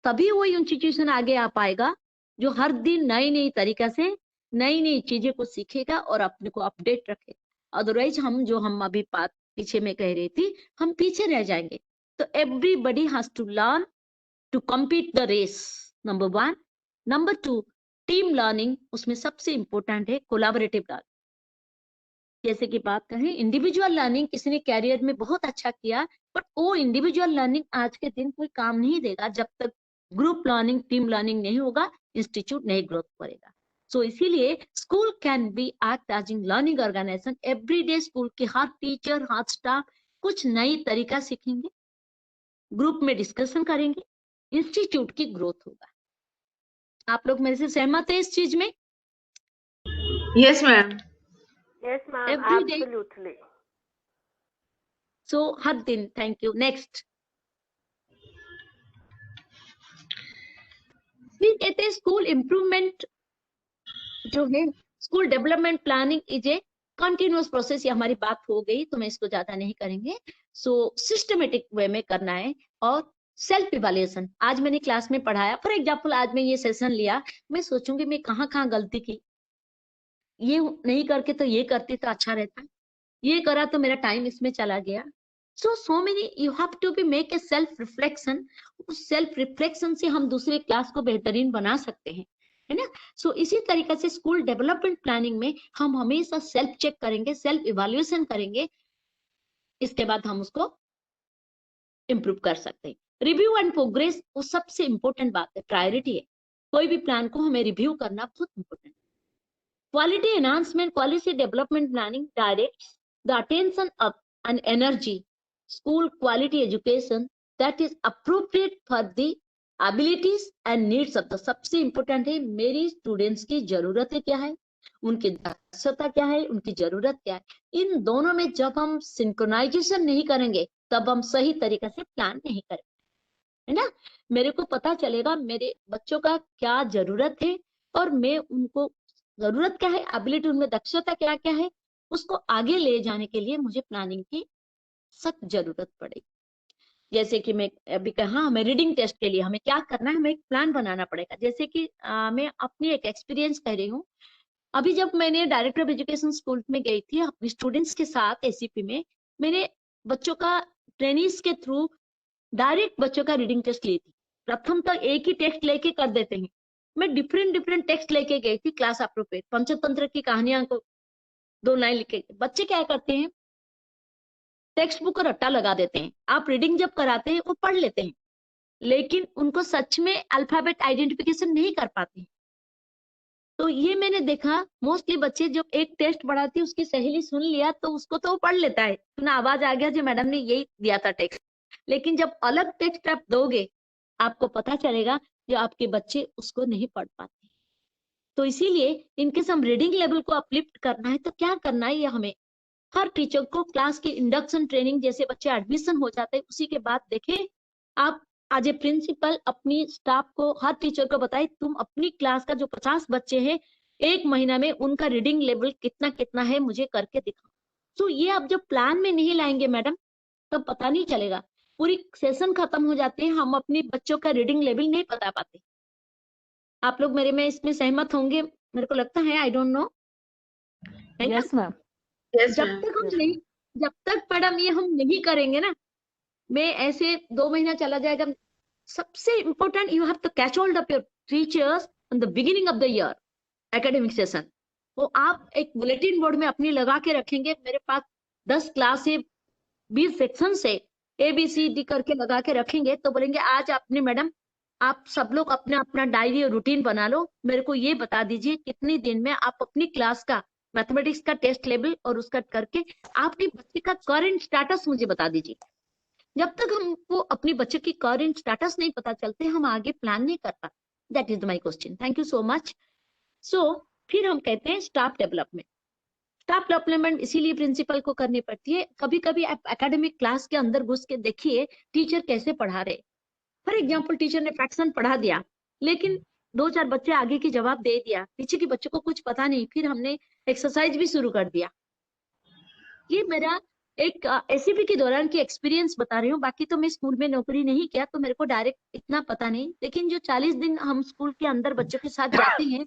तभी वो इंस्टीट्यूशन आगे आ पाएगा जो हर दिन नई नई तरीका से नई नई चीजें को सीखेगा और अपने को अपडेट रखेगा। अदरवाइज हम अभी पीछे में कह रही थी, हम पीछे रह जाएंगे। तो everybody has to learn to compete the race, number 1। Number 2, team learning, उसमें सबसे इंपॉर्टेंट है कोलैबोरेटिव लर्निंग। जैसे कि बात करें इंडिविजुअल लर्निंग, किसी ने कैरियर में बहुत अच्छा किया, बट वो इंडिविजुअल लर्निंग आज के दिन कोई काम नहीं देगा जब तक ग्रुप लर्निंग, टीम लर्निंग नहीं होगा, इंस्टीट्यूट नहीं ग्रोथ करेगा। सो इसीलिए school can be act as in learning organization. Everyday school के हर टीचर, हर स्टाफ कुछ नई तरीका सीखेंगे, ग्रुप में डिस्कशन करेंगे, इंस्टीट्यूट की ग्रोथ होगा। आप लोग मेरे से सहमत है इस चीज में? Yes, ma'am. Yes, ma'am. Every day. Absolutely. सो हर दिन। Thank you. नेक्स्ट, फिर कहते हैं स्कूल इम्प्रूवमेंट जो है, school development planning is A continuous process. ये हमारी बात हो गई तो मैं इसको ज्यादा नहीं करेंगे। सो सिस्टमेटिक वे में करना है और सेल्फ इवैल्यूएशन। आज मैंने क्लास में पढ़ाया, फॉर एग्जांपल आज मैं ये सेशन लिया, मैं सोचूंगी मैं कहाँ कहाँ गलती की, ये नहीं करके तो ये करती तो अच्छा रहता, ये करा तो मेरा टाइम इसमें चला गया। So many you have to be make a self reflection. उस सेल्फ रिफ्लेक्शन से हम दूसरे क्लास को बेहतरीन बना सकते हैं, है ना। सो इसी तरीके से स्कूल डेवलपमेंट प्लानिंग में हम हमेशा सेल्फ चेक करेंगे, सेल्फ इवैल्यूएशन करेंगे, इसके बाद हम उसको इम्प्रूव कर सकते हैं। रिव्यू एंड प्रोग्रेस वो सबसे इंपॉर्टेंट बात है, प्रायोरिटी है। कोई भी प्लान को हमें रिव्यू करना बहुत इंपॉर्टेंट है। Quality enhancement, quality development planning directs the attention of and energy school quality education that is appropriate for the abilities and needs of the। सबसे important है मेरी स्टूडेंट्स की जरूरतें क्या है, उनकी दक्षता क्या है, उनकी जरूरत क्या है। इन दोनों में जब हम सिंक्रोनाइजेशन नहीं करेंगे तब हम सही तरीके से प्लान नहीं करेंगे, है ना। मेरे को पता चलेगा मेरे बच्चों का क्या जरूरत है और मैं उनको जरूरत क्या है, एबिलिटी, उनमें दक्षता क्या क्या है, उसको आगे ले जाने के लिए मुझे प्लानिंग की सख्त जरूरत पड़ेगी। जैसे कि मैं अभी कहा, हमें रीडिंग टेस्ट के लिए हमें क्या करना है, हमें एक प्लान बनाना पड़ेगा। जैसे कि मैं अपनी एक एक्सपीरियंस कह रही हूँ। अभी जब मैंने डायरेक्टर ऑफ एजुकेशन स्कूल में गई थी अपने स्टूडेंट्स के साथ एसीपी में, मैंने बच्चों का ट्रेनिंग्स के थ्रू डायरेक्ट बच्चों का रीडिंग टेस्ट ली थी। प्रथम तो एक ही टेक्स्ट लेके कर देते हैं, मैं डिफरेंट टेक्स्ट लेके गई थी, क्लास अप्रोप्रिएट। पंचतंत्र की कहानियां को 2 लाइन लिखे। बच्चे क्या करते हैं, टेक्स्ट बुक को रट्टा लगा देते हैं। आप रीडिंग जब कराते हैं वो पढ़ लेते हैं, लेकिन उनको सच में अल्फाबेट आइडेंटिफिकेशन नहीं कर पाते हैं। तो ये मैंने देखा, मोस्टली बच्चे जब एक टेस्ट पढ़ाती उसकी सहेली सुन लिया तो उसको तो वो पढ़ लेता है, सुना आवाज आ गया जो मैडम ने यही दिया था टेक्स्ट। लेकिन जब अलग टेक्स्ट आप दोगे आपको पता चलेगा जो आपके बच्चे उसको नहीं पढ़ पाते। तो इसीलिए इनके हम रीडिंग लेवल को अपलिफ्ट करना है तो क्या करना है, ये हमें हर टीचर को क्लास की इंडक्शन ट्रेनिंग, जैसे बच्चे एडमिशन हो जाते हैं उसी के बाद देखें, आप आज ए प्रिंसिपल अपनी स्टाफ को, हर टीचर को बताए तुम अपनी क्लास का जो 50 बच्चे हैं 1 महीना में उनका रीडिंग लेवल कितना कितना है मुझे करके दिखाओ। तो ये आप जब प्लान में नहीं लाएंगे मैडम तब पता नहीं चलेगा, पूरी सेशन खत्म हो जाते हैं, हम अपने बच्चों का रीडिंग लेवल नहीं बता पाते। आप लोग मेरे में इसमें सहमत होंगे, मेरे को लगता है, I don't know. Yes ma'am. जब तक मैडम ये हम नहीं करेंगे ना, मैं ऐसे 2 महीना चला जाएगा। सबसे important, you have to catch hold of your teachers in the beginning of the year academic session. वो आप एक बुलेटिन बोर्ड में अपनी लगा के रखेंगे, मेरे पास 10 क्लास है, 20 सेक्शन से ABCD करके लगा के रखेंगे, तो बोलेंगे आज आपने मैडम आप सब लोग अपना अपना डायरी और रूटीन बना लो, मेरे को ये बता दीजिए कितने दिन में आप अपनी क्लास का मैथमेटिक्स का टेस्ट लेवल और उसका करके आपके बच्चे का करंट स्टेटस मुझे बता दीजिए। जब तक हमको अपने बच्चे की करंट स्टेटस नहीं पता चलते हम आगे प्लान नहीं कर पाते। That is my question. Thank you so much. So फिर हम कहते हैं स्टाफ डेवलपमेंट। स्टाफ डेवलपमेंट इसीलिए प्रिंसिपल को करनी पड़ती है। कभी कभी आप एकेडमिक क्लास के अंदर घुस के देखिए टीचर कैसे पढ़ा रहे। फॉर एग्जाम्पल टीचर ने फ्रैक्शन पढ़ा दिया लेकिन 2-4 बच्चे आगे की जवाब दे दिया, पीछे के बच्चों को कुछ पता नहीं, फिर हमने एक्सरसाइज भी शुरू कर दिया। ये मेरा एक एसीपी के दौरान की एक्सपीरियंस बता रही हूँ, बाकी तो मैं स्कूल में नौकरी नहीं किया तो मेरे को डायरेक्ट इतना पता नहीं, लेकिन जो 40 दिन हम स्कूल के अंदर बच्चों के साथ जाते हैं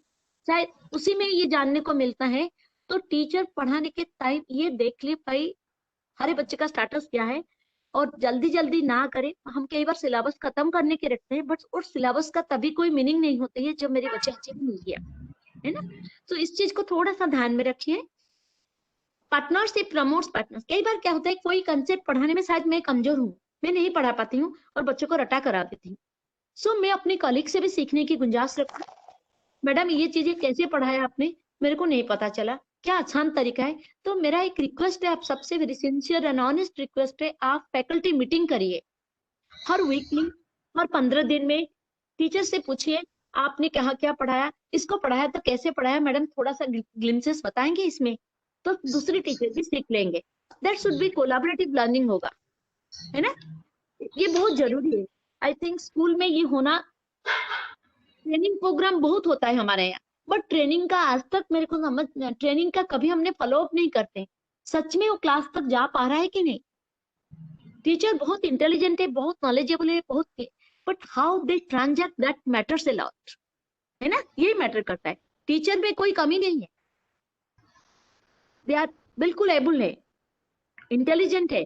शायद उसी में ये जानने को मिलता है। तो टीचर पढ़ाने के टाइम ये देख ले भाई हर बच्चे का स्टेटस क्या है और जल्दी जल्दी ना करें। हम कई बार सिलेबस खत्म करने के रखते हैं बट उस सिलेबस का तभी कोई मीनिंग नहीं होती है जब मेरे बच्चे अच्छे नहीं किया, है ना। तो इस चीज को थोड़ा सा ध्यान में रखिए। Partnership promotes partners. कई बार क्या होता है कोई कंसेप्ट पढ़ाने में शायद मैं कमजोर हूँ, मैं नहीं पढ़ा पाती हूँ और बच्चों को रटा करा देती हूँ। सो मैं अपने कलीग से भी सीखने की गुंजाइश रखूँ, मैडम ये चीजें कैसे पढ़ाया आपने, मेरे को नहीं पता चला, क्या आसान तरीका है। तो मेरा एक रिक्वेस्ट है आप सबसे, very sincere and honest request है, आप फैकल्टी मीटिंग करिए हर वीकली और 15 दिन में टीचर से पूछिए आपने कहाँ क्या पढ़ाया, इसको पढ़ाया तो कैसे पढ़ाया मैडम, थोड़ा सा ग्लिम्सेस बताएंगे इसमें, तो दूसरी टीचर भी सीख लेंगे। That should B collaborative learning होगा, है ना, ये बहुत जरूरी है। आई थिंक स्कूल में ये होना, ट्रेनिंग प्रोग्राम बहुत होता है हमारे यहाँ, बट ट्रेनिंग का आज तक मेरे को समझ, ट्रेनिंग का कभी हमने फॉलो अप नहीं करते, सच में वो क्लास तक जा पा रहा है कि नहीं। टीचर बहुत इंटेलिजेंट है, बहुत नॉलेजेबल है, बहुत, but how they transact that matters a lot, है ना, ये मैटर करता है। टीचर में कोई कमी नहीं है, दे आर बिल्कुल एबल है, इंटेलिजेंट है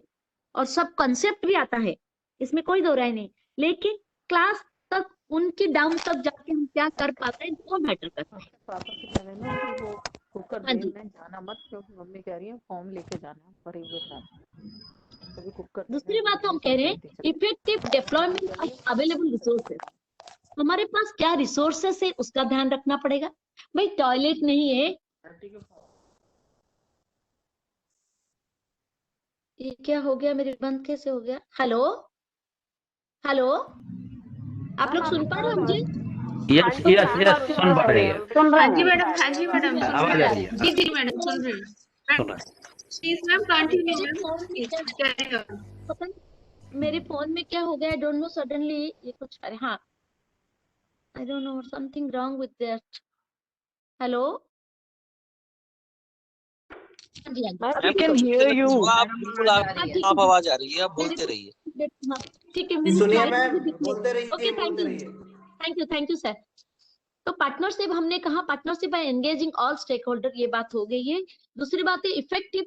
और सब कंसेप्ट भी आता है, इसमें कोई दो राय नहीं, लेकिन क्लास तक उनकी डाउन तक जाके हम क्या कर पाते हैं वो मैटर करता है। पापा की कह रहे ना कि वो कुकर हाँ जी। बेलने जाना मत, क्योंकि मम्मी कह रही है फॉर्म लेके जाना भरे हुए फॉर्म। कभी कुकर दूसरी बात तो हम कह रहे हैं effective deployment of available resources, हमारे पास क्या रिसोर्सेस है उसका ध्यान रखना पड़ेगा। भाई टॉयलेट नहीं है, ये क्या हो गया, मेरे बंद कैसे हो गया, हेलो हेलो, आप लोग सुन पा रहे हो मुझे? यस यस यस, सुन पा रही है, हाँ जी मैडम, हाँ जी मैडम, सुन आवाज रहे आ हैं। रही है, जी जी मैडम, सुन रहे हैं। सुन रहा है। प्लीज मैम कंटिन्यू मेरे मैम, फोन में प्लीज क्या, कैरी ऑन। पता नहीं मेरे फोन में क्या हो गया, आई डोंट नो, सडनली ये कुछ, अरे हाँ, I don't know something wrong with that. Hello, हाँ जी, हाँ जी, Ma'am, अभी we ठीक can हो hear you. आप बिल्कुल आप हाँ, ठीक आप है, आवाज आ रही है, आप मेरे बोलते को, रहिए। हाँ, ठीक है, मेरी सुनिए स्लाइड मैम, भी दिख रही बोलते है। रहिए, ओके, बोलते रहिए। Thank you sir. तो पार्टनरशिप हमने कहा, partnership by engaging all stakeholder, ये बात हो गई है। दूसरी बात है effective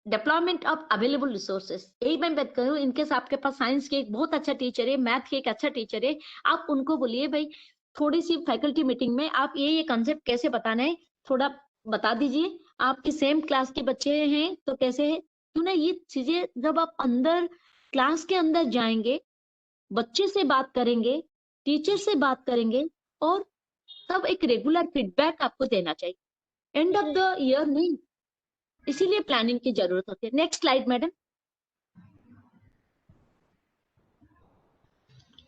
deployment of available resources, यही मैं बात करूँ। इनकेस आपके पास साइंस के एक बहुत अच्छा टीचर है, मैथ के एक अच्छा टीचर है, आप उनको बोलिए भाई थोड़ी सी फैकल्टी मीटिंग में आप ये कंसेप्ट कैसे बताना है थोड़ा बता दीजिए। आपकी सेम क्लास के बच्चे हैं तो कैसे है, क्यों ना ये चीजें जब आप अंदर क्लास के अंदर जाएंगे, बच्चे से बात करेंगे, टीचर से बात करेंगे, और तब एक रेगुलर फीडबैक आपको देना चाहिए, एंड ऑफ द ईयर नहीं, इसीलिए प्लानिंग की जरूरत होती है। Next slide madam.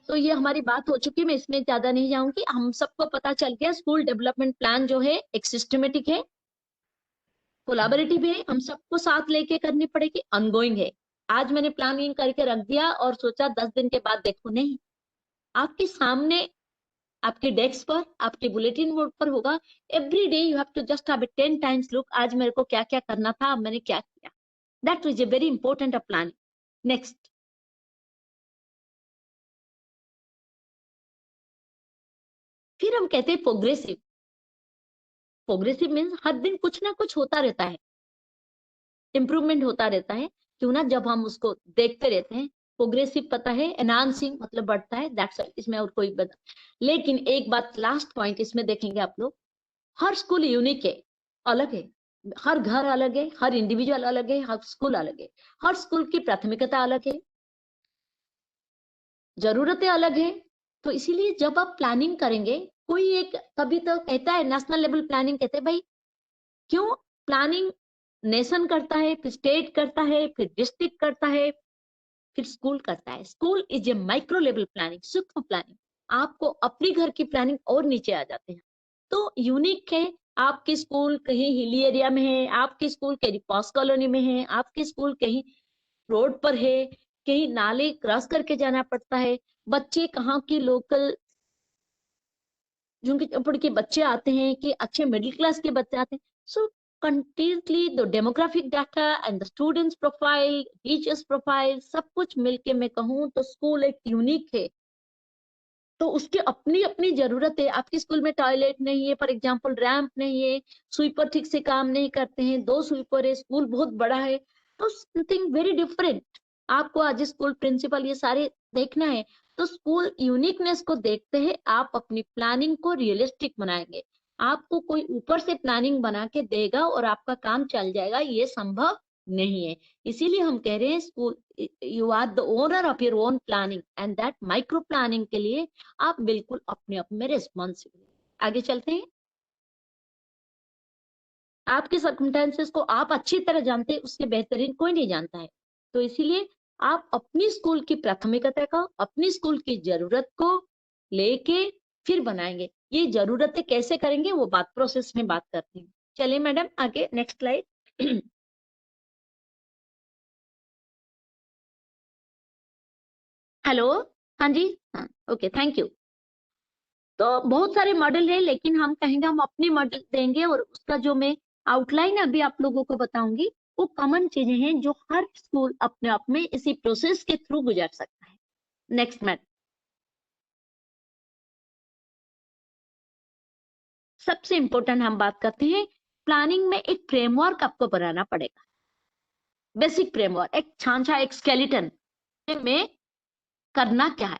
तो ये हमारी बात हो चुकी है, मैं इसमें ज्यादा नहीं जाऊंगी। हम सबको पता चल गया स्कूल डेवलपमेंट प्लान जो है एक सिस्टमेटिक है, कोलैबोरेटिव है, हम सबको साथ लेके करनी पड़ेगी, ऑनगोइंग है। आज मैंने प्लानिंग करके रख दिया और सोचा 10 दिन के बाद देखो, नहीं, आपके सामने आपके डेस्क पर, आपके बुलेटिन बोर्ड पर होगा। Every day you have to just have 10 times look, आज मेरे को क्या क्या करना था, मैंने क्या किया। That is a very important of planning. Next, फिर हम कहते हैं प्रोग्रेसिव। प्रोग्रेसिव मीन्स हर दिन कुछ ना कुछ होता रहता है, इंप्रूवमेंट होता रहता है, क्यों ना जब हम उसको देखते रहते हैं। प्रोग्रेसिव पता है, एनहांसिंग मतलब बढ़ता है, दैट्स इसमें और कोई बता। लेकिन एक बात, लास्ट पॉइंट इसमें देखेंगे आप लोग, हर स्कूल यूनिक है, अलग है, हर घर अलग है, हर इंडिविजुअल अलग है, हर स्कूल अलग है, हर स्कूल की प्राथमिकता अलग है, जरूरतें अलग है। तो इसीलिए जब आप प्लानिंग करेंगे, कोई एक कभी तो कहता है नेशनल लेवल प्लानिंग, कहते हैं भाई क्यों, प्लानिंग नेशन करता है, फिर स्टेट करता है, फिर डिस्ट्रिक्ट करता है, फिर स्कूल करता है। School is a micro level planning, सूक्ष्म प्लानिंग। आपको अपनी घर की प्लानिंग और नीचे आ जाते हैं, तो यूनिक है। आपके स्कूल कहीं हिली एरिया में है, आपके स्कूल कहीं पॉस कॉलोनी में है, आपके स्कूल कहीं रोड पर है, कहीं नाले क्रॉस करके जाना पड़ता है, बच्चे कहाँ की लोकल झुंगी झोपड़ी के बच्चे आते हैं कि अच्छे मिडिल क्लास के बच्चे आते हैं। So continuously the demographic data and the students profile, teachers profile, सब कुछ मिलके मैं कहूँ तो स्कूल एक यूनिक है। तो उसकी अपनी अपनी जरूरत है। आपके स्कूल में टॉयलेट नहीं है, फॉर एग्जांपल रैंप नहीं है, स्वीपर ठीक से काम नहीं करते हैं, 2 स्वीपर है, स्कूल बहुत बड़ा है, तो समथिंग वेरी डिफरेंट। आपको आज स्कूल प्रिंसिपल ये सारे देखना है, तो स्कूल यूनिकनेस को देखते हैं आप अपनी प्लानिंग को रियलिस्टिक बनाएंगे। आपको कोई ऊपर से प्लानिंग बना के देगा और आपका काम चल जाएगा, ये संभव नहीं है। इसीलिए हम कह रहे हैं school, you are the owner of your own planning, and that micro planning के लिए आप बिल्कुल अपने आप में रिस्पॉन्सिबल। आगे चलते हैं। आपके सर्कमस्टेंसेस को आप अच्छी तरह जानते हैं, उससे बेहतरीन कोई नहीं जानता है। तो इसीलिए आप अपनी स्कूल की प्राथमिकता को, अपनी स्कूल की जरूरत को लेके फिर बनाएंगे। ये जरूरतें कैसे करेंगे वो बात प्रोसेस में बात करते हैं। चलिए मैडम आगे नेक्स्ट स्लाइड। हेलो, हाँ जी, हाँ ओके थैंक यू। तो बहुत सारे मॉडल है, लेकिन हम कहेंगे हम अपनी मॉडल देंगे, और उसका जो मैं आउटलाइन अभी आप लोगों को बताऊंगी वो कॉमन चीजें हैं जो हर स्कूल अपने आप में इसी प्रोसेस के थ्रू गुजर सकता है। Next madam. सबसे इंपॉर्टेंट हम बात करते हैं, प्लानिंग में एक फ्रेमवर्क आपको बनाना पड़ेगा, बेसिक फ्रेमवर्क, एक छांचा, एक स्केलेटन में करना क्या है।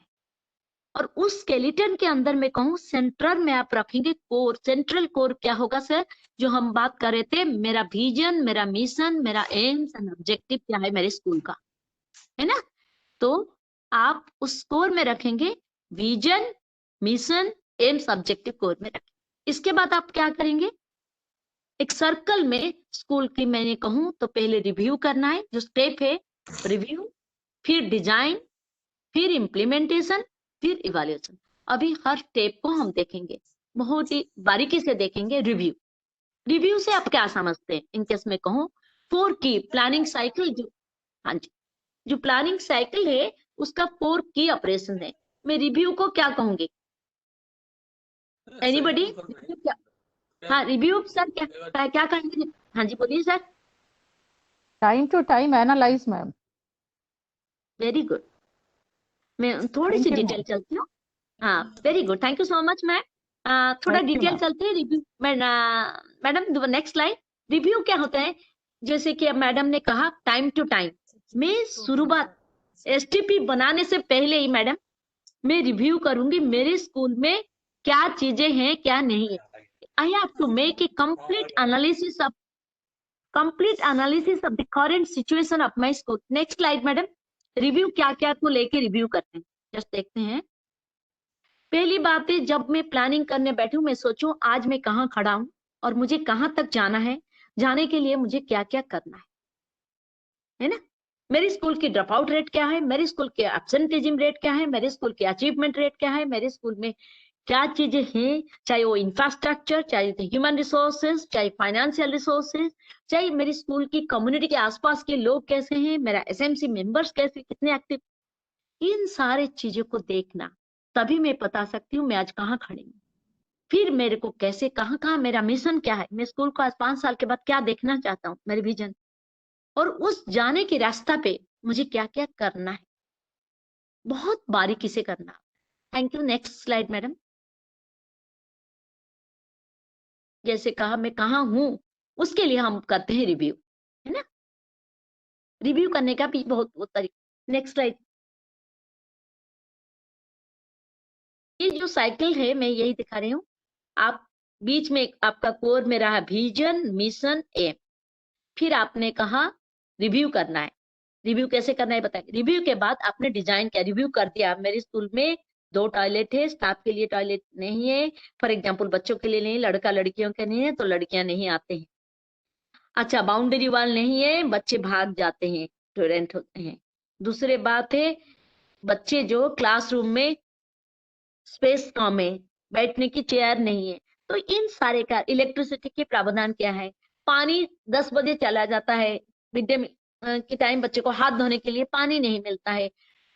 और उस स्केलेटन के अंदर मैं कहूँ सेंट्रल में आप रखेंगे कोर। सेंट्रल कोर क्या होगा सर? जो हम बात कर रहे थे, मेरा विजन, मेरा मिशन, मेरा एम्स एंड ऑब्जेक्टिव क्या है मेरे स्कूल का, है ना? तो आप उस कोर में रखेंगे vision, mission, AIIMS, objective core में रखेंगे। इसके बाद आप क्या करेंगे, एक सर्कल में स्कूल की मैंने कहूँ तो पहले रिव्यू करना है, जो स्टेप है रिव्यू, फिर डिजाइन, फिर इम्प्लीमेंटेशन, फिर इवैल्यूएशन। अभी हर स्टेप को हम देखेंगे, बहुत ही बारीकी से देखेंगे। रिव्यू, रिव्यू से आप क्या समझते हैं? इनकेस में कहूँ 4 की प्लानिंग साइकिल, जो हाँ जी, जो प्लानिंग साइकिल है उसका 4 की ऑपरेशन है। मैं रिव्यू को क्या कहूंगी? एनीबडी? क्या? हाँ रिव्यू सर क्या कहेंगे? हाँ जी बोलिए sir. Time to time analyze ma'am. Very good, मैं थोड़ी सी Thank you, डिटेल ma'am. चलती हूँ। हाँ very good, thank you so much ma'am. थोड़ा Thank you, डिटेल ma'am. चलते हैं। Review madam next slide. Review क्या होता है? जैसे कि अब मैडम ने कहा टाइम टू टाइम, मैं शुरुआत एसटीपी बनाने से पहले ही मैडम मैं रिव्यू करूंगी मेरे स्कूल में क्या चीजें हैं क्या नहीं है। I have to make a complete analysis of the current situation of my school. Next slide madam. Review क्या क्या को लेके रिव्यू करते हैं, जस्ट देखते हैं। पहली बात है, जब मैं प्लानिंग करने बैठूं मैं सोचूं आज मैं कहाँ खड़ा हूं और मुझे कहां तक जाना है, जाने के लिए मुझे क्या क्या करना है ना? मेरे स्कूल की ड्रॉप आउट रेट क्या है, मेरे स्कूल के एब्सेंटेजिज्म रेट क्या है, मेरे स्कूल के अचीवमेंट रेट क्या है, मेरे स्कूल में क्या चीजें हैं, चाहे वो इंफ्रास्ट्रक्चर, चाहे ह्यूमन रिसोर्सेज, चाहे फाइनेंशियल रिसोर्सेज, चाहे मेरी स्कूल की कम्युनिटी के आसपास के लोग कैसे हैं, मेरा एसएमसी मेंबर्स कैसे, कितने एक्टिव, इन सारे चीजों को देखना, तभी मैं बता सकती हूँ मैं आज कहाँ खड़ी हूँ। फिर मेरे को कैसे, कहाँ कहाँ मेरा मिशन क्या है, मैं स्कूल को आज 5 साल के बाद क्या देखना चाहता हूँ, मेरे विजन, और उस जाने के रास्ता पे मुझे क्या क्या करना है, बहुत बारीकी से करना। Thank you. Next slide madam. जैसे कहा मैं कहाँ हूँ, उसके लिए हम करते हैं रिव्यू, है ना? रिव्यू करने का भी बहुत तरीका। Next slide. ये जो साइकिल है मैं यही दिखा रही हूँ। आप बीच में आपका कोर में रहा विजन, मिशन, एम, फिर आपने कहा रिव्यू करना है। रिव्यू कैसे करना है बताइए। रिव्यू के बाद आपने डिजाइन किया, रिव्यू कर दिया, मेरे स्कूल में 2 टॉयलेट है, स्टाफ के लिए टॉयलेट नहीं है, फॉर एग्जाम्पल बच्चों के लिए नहीं, लड़का लड़कियों के नहीं है तो लड़कियां नहीं आते हैं। अच्छा, बाउंड्री वॉल नहीं है, बच्चे भाग जाते हैं, स्टूडेंट होते हैं। दूसरी बात है, बच्चे जो क्लासरूम में स्पेस कम है, बैठने की चेयर नहीं है, तो इन सारे का इलेक्ट्रिसिटी के प्रावधान क्या है, पानी 10 बजे चला जाता है, मिड डे मील के टाइम बच्चे को हाथ धोने के लिए पानी नहीं मिलता है,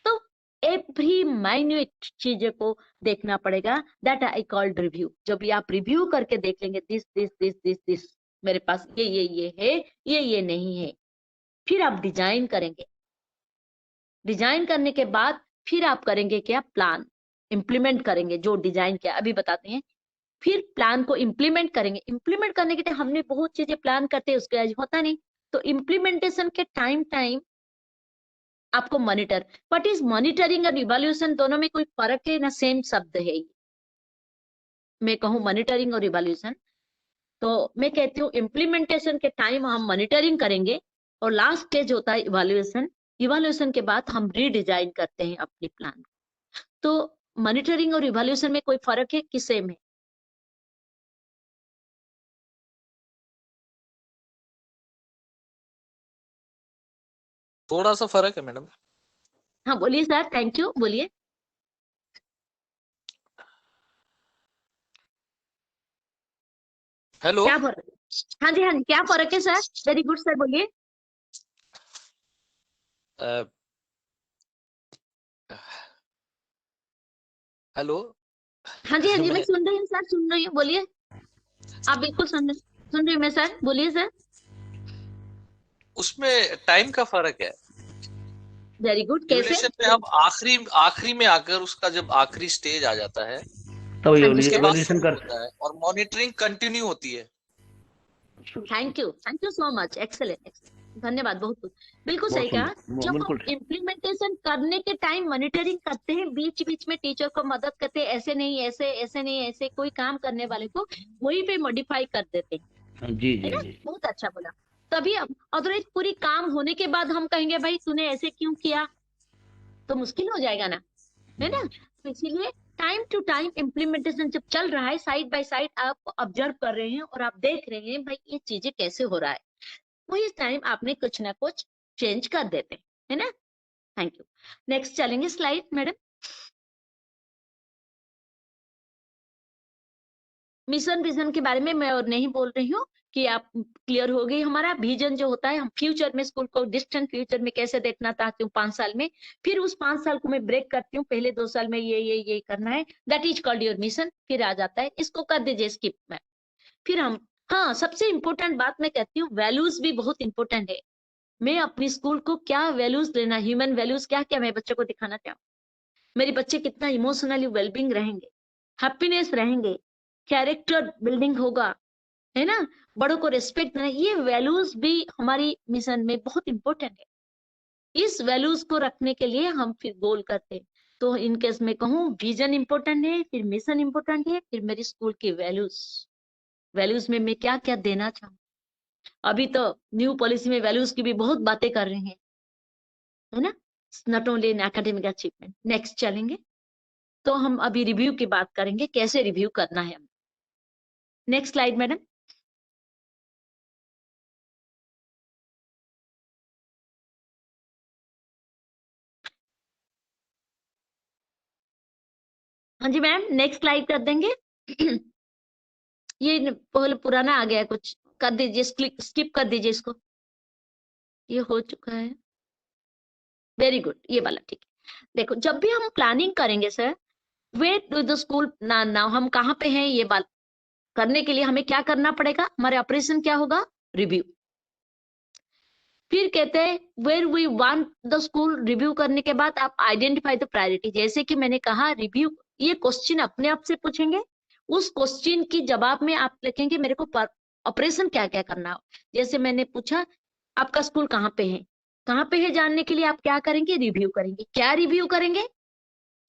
तो एवरी माइन्यूट चीजों को देखना पड़ेगा। That I called review. जब भी आप रिव्यू करके देख लेंगे this this this this this, मेरे पास ये है, ये नहीं है, फिर आप डिजाइन करेंगे। डिजाइन करने के बाद फिर आप करेंगे क्या, प्लान इंप्लीमेंट करेंगे, जो डिजाइन किया अभी बताते हैं। फिर प्लान को इंप्लीमेंट करेंगे। इंप्लीमेंट करने के लिए हमने बहुत चीजें प्लान करते हैं, उसके आज होता नहीं, तो इंप्लीमेंटेशन के टाइम आपको मॉनिटर। व्हाट इज मॉनिटरिंग और इवैल्यूएशन, दोनों में कोई फर्क है ना, सेम शब्द है। मैं कहूँ मॉनिटरिंग और इवैल्यूएशन, तो मैं कहती हूँ इम्प्लीमेंटेशन के टाइम हम मॉनिटरिंग करेंगे और लास्ट स्टेज होता है इवैल्यूएशन। इवैल्यूएशन के बाद हम रीडिजाइन करते हैं अपने प्लान। तो मॉनिटरिंग और इवैल्यूएशन में कोई फर्क है कि सेम है? थोड़ा सा फर्क है मैडम। हाँ बोलिए सर, थैंक यू, बोलिए। हेलो। क्या फर्क? हाँ जी, हाँ जी, क्या फर्क है सर? वेरी गुड सर, बोलिए। हेलो। हाँ जी, हाँ जी, मैं मैं सुन रही हूँ सर, सुन रही हूँ, बोलिए। आप बिल्कुल सुन रही हूँ मैं सर, बोलिए सर। उसमें टाइम का फर्क है। वेरी गुड, कैसे? ड्यूरेशन में हम आखिरी में आकर उसका जब आखिरी स्टेज आ जाता है तो हाँ जी, उसके बाद इवैल्यूएशन शुरू कर होता है और मॉनिटरिंग कंटिन्यू होती है। Thank you so much, excellent, धन्यवाद, बहुत बहुत बिल्कुल सही कहा। जब हम बिल्कुल इम्प्लीमेंटेशन करने के टाइम मॉनिटरिंग करते हैं, बीच बीच में टीचर को मदद करते हैं, ऐसे नहीं ऐसे, ऐसे नहीं ऐसे, कोई काम करने वाले को वहीं पे मॉडिफाई कर देते हैं, जी है जी ना? जी बहुत अच्छा बोला। तभी हम अदरवाइज पूरी काम होने के बाद हम कहेंगे भाई तूने ऐसे क्यों किया, तो मुश्किल हो जाएगा ना, है ना? तो इसीलिए टाइम टू टाइम इम्प्लीमेंटेशन जब चल रहा है, साइड बाय साइड आप ऑब्जर्व कर रहे हैं और आप देख रहे हैं भाई ये चीजें कैसे हो रहा है, वही टाइम आपने कुछ ना कुछ चेंज कर देते हैं, है ना? Thank you. नेक्स्ट चलेंगे स्लाइड मैडम। मिशन विजन के बारे में मैं और नहीं बोल रही हूँ कि आप क्लियर हो गई। हमारा विजन जो होता है, हम फ्यूचर में स्कूल को डिस्टेंट फ्यूचर में कैसे देखना चाहती हूँ 5 साल में, फिर उस 5 साल को मैं ब्रेक करती हूँ, पहले 2 साल में ये करना है, that is called your mission. फिर आ जाता है, इसको कर दीजिए स्किप में। फिर हम, हाँ, सबसे इंपॉर्टेंट बात मैं कहती हूँ, वैल्यूज भी बहुत इंपॉर्टेंट है। मैं अपनी स्कूल को क्या वैल्यूज लेना, ह्यूमन वैल्यूज क्या क्या मैं बच्चों को दिखाना चाहूँ, मेरे बच्चे कितना इमोशनली वेलबींग रहेंगे, हैप्पीनेस रहेंगे, कैरेक्टर बिल्डिंग होगा, है ना? बड़ों को रिस्पेक्ट देना, ये वैल्यूज भी हमारी मिशन में बहुत इंपॉर्टेंट है। इस वैल्यूज को रखने के लिए हम फिर गोल करते हैं। तो इन केस में कहूँ, विजन इंपॉर्टेंट है, फिर मिशन इंपॉर्टेंट है, फिर मेरी स्कूल की वैल्यूज, वैल्यूज में मैं क्या क्या देना चाहूँ। अभी तो न्यू पॉलिसी में वैल्यूज की भी बहुत बातें कर रहे हैं, है ना? Not only in academic achievement. Next चलेंगे, तो हम अभी रिव्यू की बात करेंगे, कैसे रिव्यू करना है। Next slide madam. हाँ जी मैम, नेक्स्ट स्लाइड कर देंगे। ये पहले पुराना आ गया है, कुछ कर दीजिए, स्किप कर दीजिए इसको, ये हो चुका है। वेरी गुड, ये वाला ठीक है। देखो, जब भी हम प्लानिंग करेंगे sir, way to the school ना हम कहाँ पे हैं, ये बात करने के लिए हमें क्या करना पड़ेगा, हमारे ऑपरेशन क्या होगा, रिव्यू। फिर कहते हैं where we want the school, review करने के बाद आप आइडेंटिफाई द प्रायोरिटी। जैसे कि मैंने कहा, रिव्यू, ये क्वेश्चन अपने आप से पूछेंगे, उस क्वेश्चन की जवाब में आप लिखेंगे मेरे को ऑपरेशन क्या क्या करना हो। जैसे मैंने पूछा आपका स्कूल कहाँ पे है जानने के लिए आप क्या करेंगे, रिव्यू करेंगे। क्या रिव्यू करेंगे,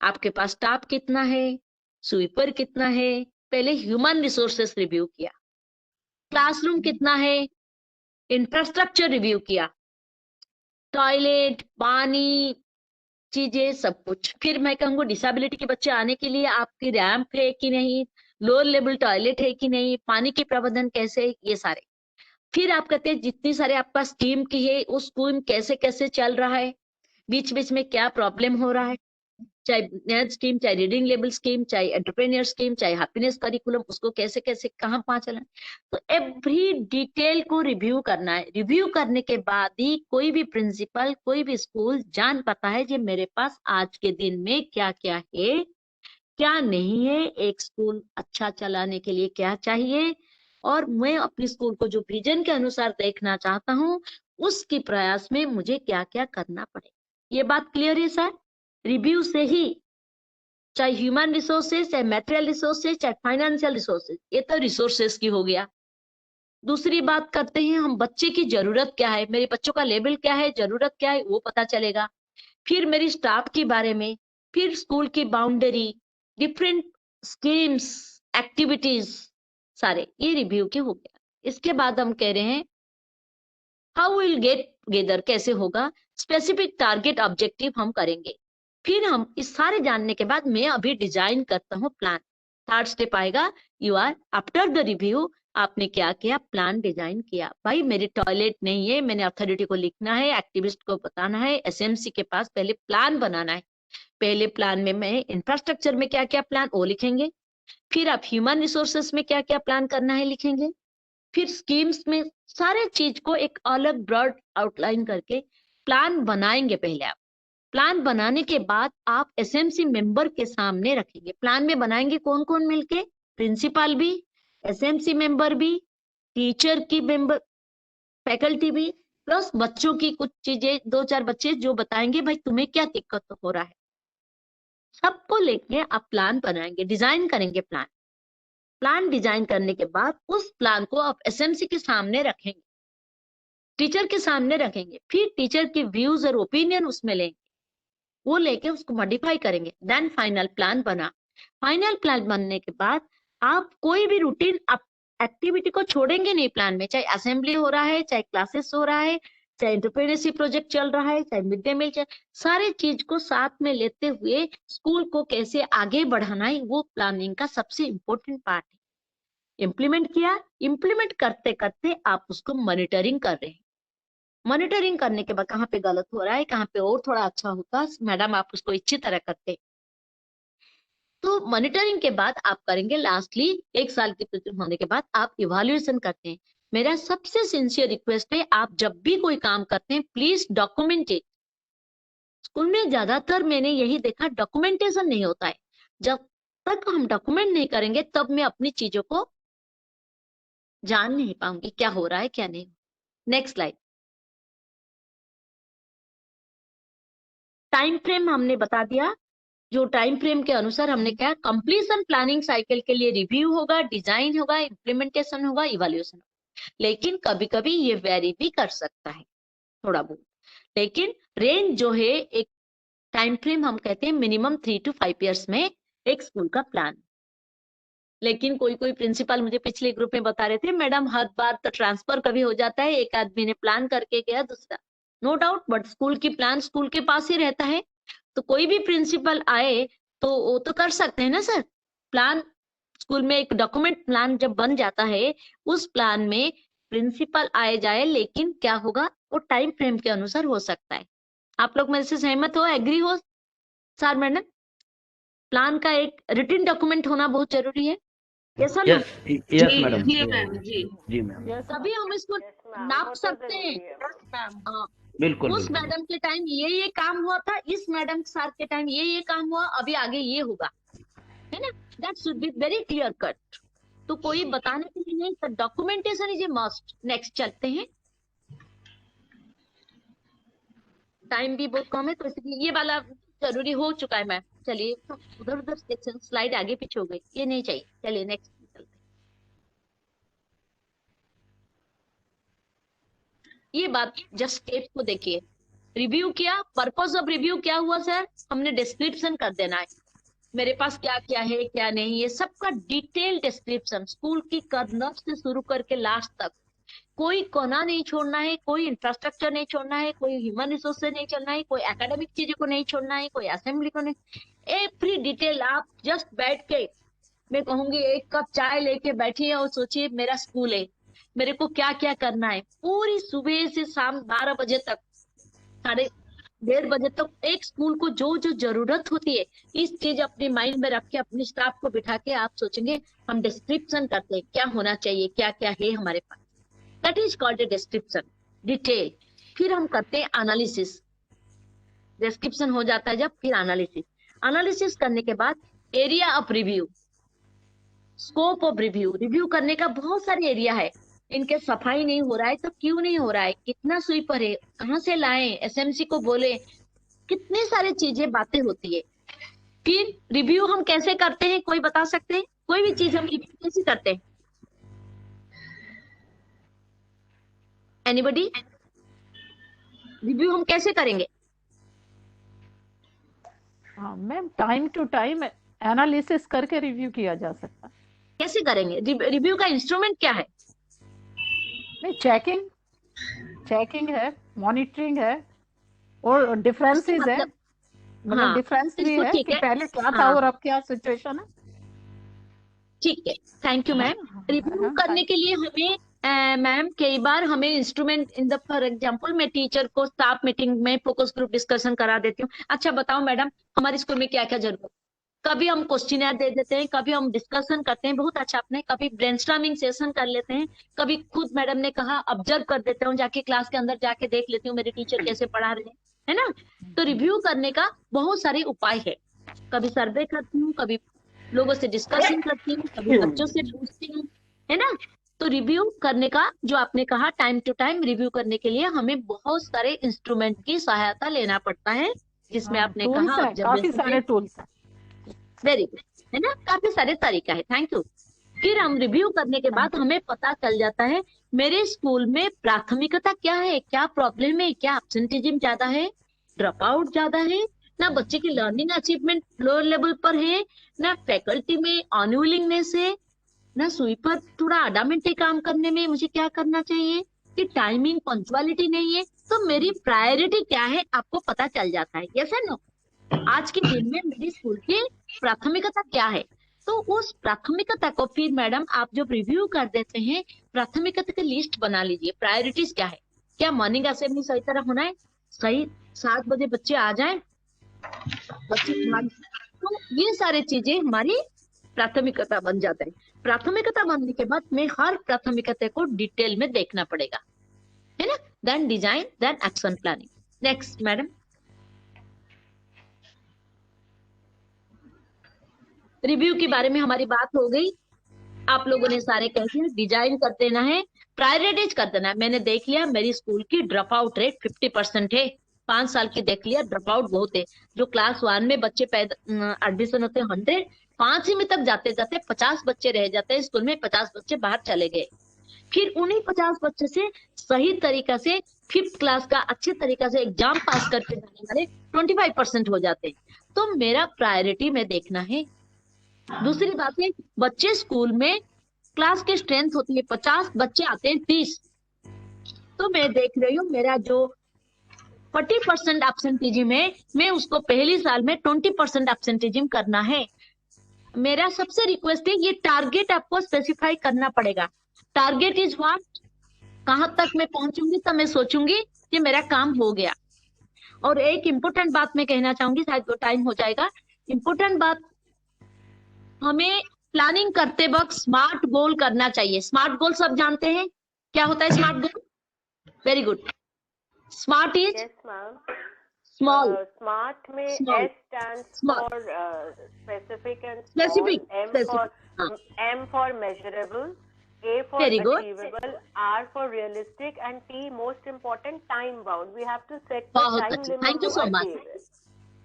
आपके पास स्टाफ कितना है, स्वीपर कितना है, पहले ह्यूमन रिसोर्सेस रिव्यू किया, क्लासरूम कितना है, इंफ्रास्ट्रक्चर रिव्यू किया, टॉयलेट, पानी, चीजें, सब कुछ। फिर मैं कहूंगा डिसेबिलिटी के बच्चे आने के लिए आपकी रैंप है कि नहीं, लोअर लेवल टॉयलेट है कि नहीं, पानी के प्रबंधन कैसे, ये सारे। फिर आप कहते हैं जितनी सारे आपका स्कीम की है, उस स्कीम कैसे कैसे चल रहा है, बीच बीच में क्या प्रॉब्लम हो रहा है, चाहे नया स्कीम, चाहे रीडिंग लेवल स्कीम, चाहे एंटरप्रेन्योर स्कीम, चाहे हैप्पीनेस करिकुलम, उसको कैसे कैसे कहाँ पहुंच चला। तो एवरी डिटेल को रिव्यू करना है। रिव्यू करने के बाद ही कोई भी प्रिंसिपल, कोई भी स्कूल जान पाता है कि मेरे पास आज के दिन में क्या क्या है, क्या नहीं है, एक स्कूल अच्छा चलाने के लिए क्या चाहिए, और मैं अपनी स्कूल को जो विजन के अनुसार देखना चाहता हूँ, उसके प्रयास में मुझे क्या क्या करना पड़ेगा। ये बात क्लियर है सर? रिव्यू से ही, चाहे ह्यूमन रिसोर्सेज, चाहे मेटेरियल रिसोर्सेज, चाहे फाइनेंशियल रिसोर्सेज, ये तो रिसोर्सेज की हो गया। दूसरी बात करते हैं हम, बच्चे की जरूरत क्या है, मेरे बच्चों का लेवल क्या है, जरूरत क्या है, वो पता चलेगा। फिर मेरी स्टाफ के बारे में, फिर स्कूल की बाउंड्री, डिफरेंट स्कीम्स, एक्टिविटीज, सारे ये रिव्यू के हो गया। इसके बाद हम कह रहे हैं हाउ विल गेट टुगेदर, कैसे होगा, स्पेसिफिक टारगेट ऑब्जेक्टिव हम करेंगे। फिर हम इस सारे जानने के बाद मैं अभी डिजाइन करता हूँ प्लान। थर्ड स्टेप आएगा, you are after the review आपने क्या किया, प्लान डिजाइन किया। भाई मेरे टॉयलेट नहीं है, मैंने अथॉरिटी को लिखना है, एक्टिविस्ट को बताना है, एसएमसी के पास पहले प्लान बनाना है। पहले प्लान में मैं इंफ्रास्ट्रक्चर में क्या क्या प्लान वो लिखेंगे, फिर आप ह्यूमन रिसोर्सेस में क्या क्या प्लान करना है लिखेंगे, फिर स्कीम्स में सारे चीज को एक अलग ब्रॉड आउटलाइन करके प्लान बनाएंगे। पहले आप प्लान बनाने के बाद आप एसएमसी मेंबर के सामने रखेंगे। प्लान में बनाएंगे कौन कौन मिलके, प्रिंसिपल भी, एसएमसी मेंबर भी, टीचर की मेंबर, फैकल्टी भी, प्लस बच्चों की कुछ चीजें, 2-4 बच्चे जो बताएंगे भाई तुम्हें क्या दिक्कत हो रहा है, सबको लेके आप प्लान बनाएंगे, डिजाइन करेंगे प्लान। प्लान डिजाइन करने के बाद उस प्लान को आप एसएमसी के सामने रखेंगे, टीचर के सामने रखेंगे, फिर टीचर के व्यूज और ओपिनियन उसमें लेंगे, वो लेके उसको मॉडिफाई करेंगे, देन फाइनल प्लान बना। फाइनल प्लान बनने के बाद आप कोई भी रूटीन एक्टिविटी को छोड़ेंगे नहीं प्लान में, चाहे असेंबली हो रहा है, चाहे क्लासेस हो रहा है, चाहे एंटरप्रेन्योरशिप प्रोजेक्ट चल रहा है, चाहे मिड डे मील, चाहे सारे चीज को साथ में लेते हुए स्कूल को कैसे आगे बढ़ाना है, वो प्लानिंग का सबसे इम्पोर्टेंट पार्ट है। इम्प्लीमेंट किया, इम्प्लीमेंट करते करते आप उसको मॉनिटरिंग कर रहे हैं। मॉनिटरिंग करने के बाद कहाँ पे गलत हो रहा है, कहाँ पे और थोड़ा अच्छा होता, मैडम आप उसको अच्छी तरह करते। तो मॉनिटरिंग के बाद आप करेंगे, लास्टली 1 साल की प्रोजेक्ट होने के बाद आप इवैल्यूएशन करते हैं। मेरा सबसे सिंसियर रिक्वेस्ट है, आप जब भी कोई काम करते हैं प्लीज डॉक्यूमेंट इट। स्कूल में ज्यादातर मैंने यही देखा डॉक्यूमेंटेशन नहीं होता है। जब तक हम डॉक्यूमेंट नहीं करेंगे तब मैं अपनी चीजों को जान नहीं पाऊंगी क्या हो रहा है क्या नहीं। Next slide. टाइम फ्रेम हमने बता दिया, जो टाइम फ्रेम के अनुसार हमने क्या, कंप्लीशन प्लानिंग साइकिल के लिए रिव्यू होगा, डिजाइन होगा, इम्प्लीमेंटेशन होगा, इवैल्यूएशन। लेकिन कभी कभी ये वेरी भी कर सकता है थोड़ा बहुत, लेकिन रेंज जो है एक टाइम फ्रेम हम कहते हैं मिनिमम 3 to 5 years में एक स्कूल का प्लान। लेकिन कोई कोई प्रिंसिपल मुझे पिछले ग्रुप में बता रहे थे, मैडम हर बार तो ट्रांसफर कभी हो जाता है, एक आदमी ने प्लान करके गया दूसरा, नो डाउट, बट स्कूल की प्लान स्कूल के पास ही रहता है। तो कोई भी प्रिंसिपल आए तो वो तो कर सकते हैं ना सर प्लान। स्कूल में एक डॉक्यूमेंट प्लान जब बन जाता है, उस प्लान में प्रिंसिपल आए जाए, लेकिन क्या होगा वो टाइम फ्रेम के अनुसार हो सकता है। आप लोग मेरे से सहमत हो, एग्री हो सर मैडम? प्लान का एक रिटन डॉक्यूमेंट होना बहुत जरूरी है, ऐसा ना? यस मैडम, जी मैम, जी मैम, तभी हम इसको नाप सकते हैं। बिल्कुल उस मैडम के टाइम ये काम हुआ था, इस मैडम सर के टाइम ये काम हुआ, अभी आगे ये होगा, है ना? That should be very clear cut. तो कोई बताने के लिए नहीं, तो documentation is a must. Next चलते हैं, टाइम भी बहुत कम है तो इसलिए ये वाला जरूरी हो चुका है मैम। चलिए उधर उधर सेक्शन स्लाइड आगे पीछे हो गई, ये नहीं चाहिए। चलिए नेक्स्ट चलते हैं। ये बात जस्ट स्टेप को देखिए, रिव्यू किया, पर्पस ऑफ रिव्यू क्या हुआ सर? हमने डिस्क्रिप्शन कर देना है मेरे पास क्या क्या है क्या नहीं, ये सबका डिटेल डिस्क्रिप्शन स्कूल की कदम से शुरू करके लास्ट तक, कोई कोना नहीं छोड़ना है, कोई इंफ्रास्ट्रक्चर नहीं छोड़ना है, कोई ह्यूमन रिसोर्स नहीं छोड़ना है, कोई एकेडमिक चीजों को नहीं छोड़ना है, कोई असेंबली को नहीं, एवरी डिटेल। आप जस्ट बैठ के, मैं कहूंगी 1 कप चाय लेके बैठिए और सोचिए मेरा स्कूल है, मेरे को क्या क्या करना है। पूरी सुबह से शाम 12 बजे तक, 1:30 बजे तक एक स्कूल को जो जो जरूरत होती है, इस चीज अपने माइंड में रख के अपने स्टाफ को बिठा के आप सोचेंगे हम डिस्क्रिप्शन करते हैं क्या होना चाहिए, क्या क्या है हमारे पास। That is called a description, detail. फिर हम करते हैं एनालिसिस। डिस्क्रिप्शन हो जाता है जब, फिर एनालिसिस। एनालिसिस करने के बाद area of review, scope of review. Review करने का बहुत सारे एरिया है, इनके सफाई नहीं हो रहा है तो क्यों नहीं हो रहा है, कितना स्वीपर है, कहाँ से लाएं, एसएमसी को बोले, कितनी सारी चीजें बातें होती है। फिर रिव्यू हम कैसे करते हैं, कोई बता सकते हैं? कोई भी चीज हम रिव्यू कैसे करते हैं? एनीबॉडी? रिव्यू हम कैसे करेंगे? हाँ ma'am, time to time analysis करके रिव्यू किया जा सकता है। कैसे करेंगे? रिव्यू का इंस्ट्रूमेंट क्या है? नहीं, चेकिंग है, मॉनिटरिंग है, और डिफरेंसेस है, मतलब हाँ, डिफरेंस भी इसको है ठीक कि है। पहले क्या था हाँ। और अब क्या सिचुएशन है। ठीक है, थैंक यू मैम। रिव्यू करने के लिए हमें मैम कई बार हमें instrument in the for example मैं टीचर को स्टाफ मीटिंग में फोकस ग्रुप डिस्कशन करा देती हूँ। अच्छा बताओ मैडम हमारे स्कूल में क्या क्या जरूरत, कभी हम क्वेश्चनर दे देते हैं, कभी हम डिस्कशन करते हैं, बहुत अच्छा आपने, कभी ब्रेनस्टॉर्मिंग सेशन कर लेते हैं, कभी खुद मैडम ने कहा ऑब्जर्व कर देते हूँ, जाके क्लास के अंदर जाके देख लेती हूँ मेरे टीचर कैसे पढ़ा रहे हैं, है ना। तो रिव्यू करने का बहुत सारे उपाय है, कभी सर्वे करती हूँ, कभी लोगों से डिस्कशन करती हूँ, कभी बच्चों से पूछती हूँ, है ना। तो रिव्यू करने का जो आपने कहा टाइम टू टाइम रिव्यू करने के लिए हमें बहुत सारे इंस्ट्रूमेंट की सहायता लेना पड़ता है, जिसमें आपने टूल्स कहा है, काफी सारे टूल्स है। वेरी गुड, है ना, काफी सारे तरीका है, थैंक यू। फिर हम रिव्यू करने के बाद हमें पता चल जाता है मेरे स्कूल में प्राथमिकता क्या है, क्या प्रॉब्लम है, क्या एब्सेंटिज्म ज्यादा है, ड्रॉप आउट ज्यादा है, ना बच्चे की लर्निंग अचीवमेंट लोअर लेवल पर है, ना फैकल्टी में अनविलिंगनेस है, ना स्वीपर थोड़ा अडामेंट काम करने में मुझे क्या करना चाहिए, कि टाइमिंग पंक्चुअलिटी नहीं है। तो मेरी प्रायोरिटी क्या है आपको पता चल जाता है, यस एंड नो। आज के दिन में मेरी स्कूल की प्राथमिकता क्या है, तो उस प्राथमिकता को फिर मैडम आप जब रिव्यू कर देते हैं प्राथमिकता की लिस्ट बना लीजिए, प्रायोरिटीज क्या है, क्या मॉर्निंग असेंबली सही तरह होना है, सही 7 बजे बच्चे आ जाए, बच्चे तो ये सारी चीजें हमारी प्राथमिकता बन जाता है। प्राथमिकता बनने के बाद में हर प्राथमिकता को डिटेल में देखना पड़ेगा, है ना, then design then action planning. Next madam, review के बारे में हमारी बात हो गई, आप लोगों ने सारे कह दिया, डिजाइन कर देना है, प्रायोरिटाइज कर देना है। मैंने देख लिया मेरी स्कूल की ड्रॉप आउट रेट 50% है, 5 साल की देख लिया, ड्रॉप आउट बहुत है। जो क्लास 1 में बच्चे एडमिशन होते हैं 100, 5 में तक जाते जाते 50 बच्चे रह जाते हैं स्कूल में, 50 बच्चे बाहर चले गए। फिर उन्हीं 50 बच्चे से सही तरीका से 5th क्लास का अच्छे तरीका से एग्जाम पास करके जाने वाले 25% हो जाते हैं। तो मेरा प्रायोरिटी में देखना है। दूसरी बात है, बच्चे स्कूल में क्लास की स्ट्रेंथ होती है 50, बच्चे आते हैं 30, तो मैं देख रही हूँ मेरा जो 40% एब्सेंटिज्म है, मैं उसको पहली साल में 20% एब्सेंटिज्म करना है। मेरा सबसे रिक्वेस्ट है, ये टारगेट आपको स्पेसिफाई करना पड़ेगा। टारगेट इज व्हाट, कहां तक मैं पहुंचूंगी तो मैं सोचूंगी कि मेरा काम हो गया। और एक इम्पोर्टेंट बात मैं कहना चाहूंगी, शायद वो टाइम हो जाएगा, इम्पोर्टेंट बात, हमें प्लानिंग करते वक्त स्मार्ट गोल करना चाहिए। स्मार्ट गोल सब जानते हैं क्या होता है smart goal? Very good, smart is small, smart में Small. S stands Small. for specific and Specific. small, Specific. M for measurable, A for Very good. achievable, R for realistic, and T most important time bound. We have to set the बहुत time अच्छा, limit thank you to so much. achieve it.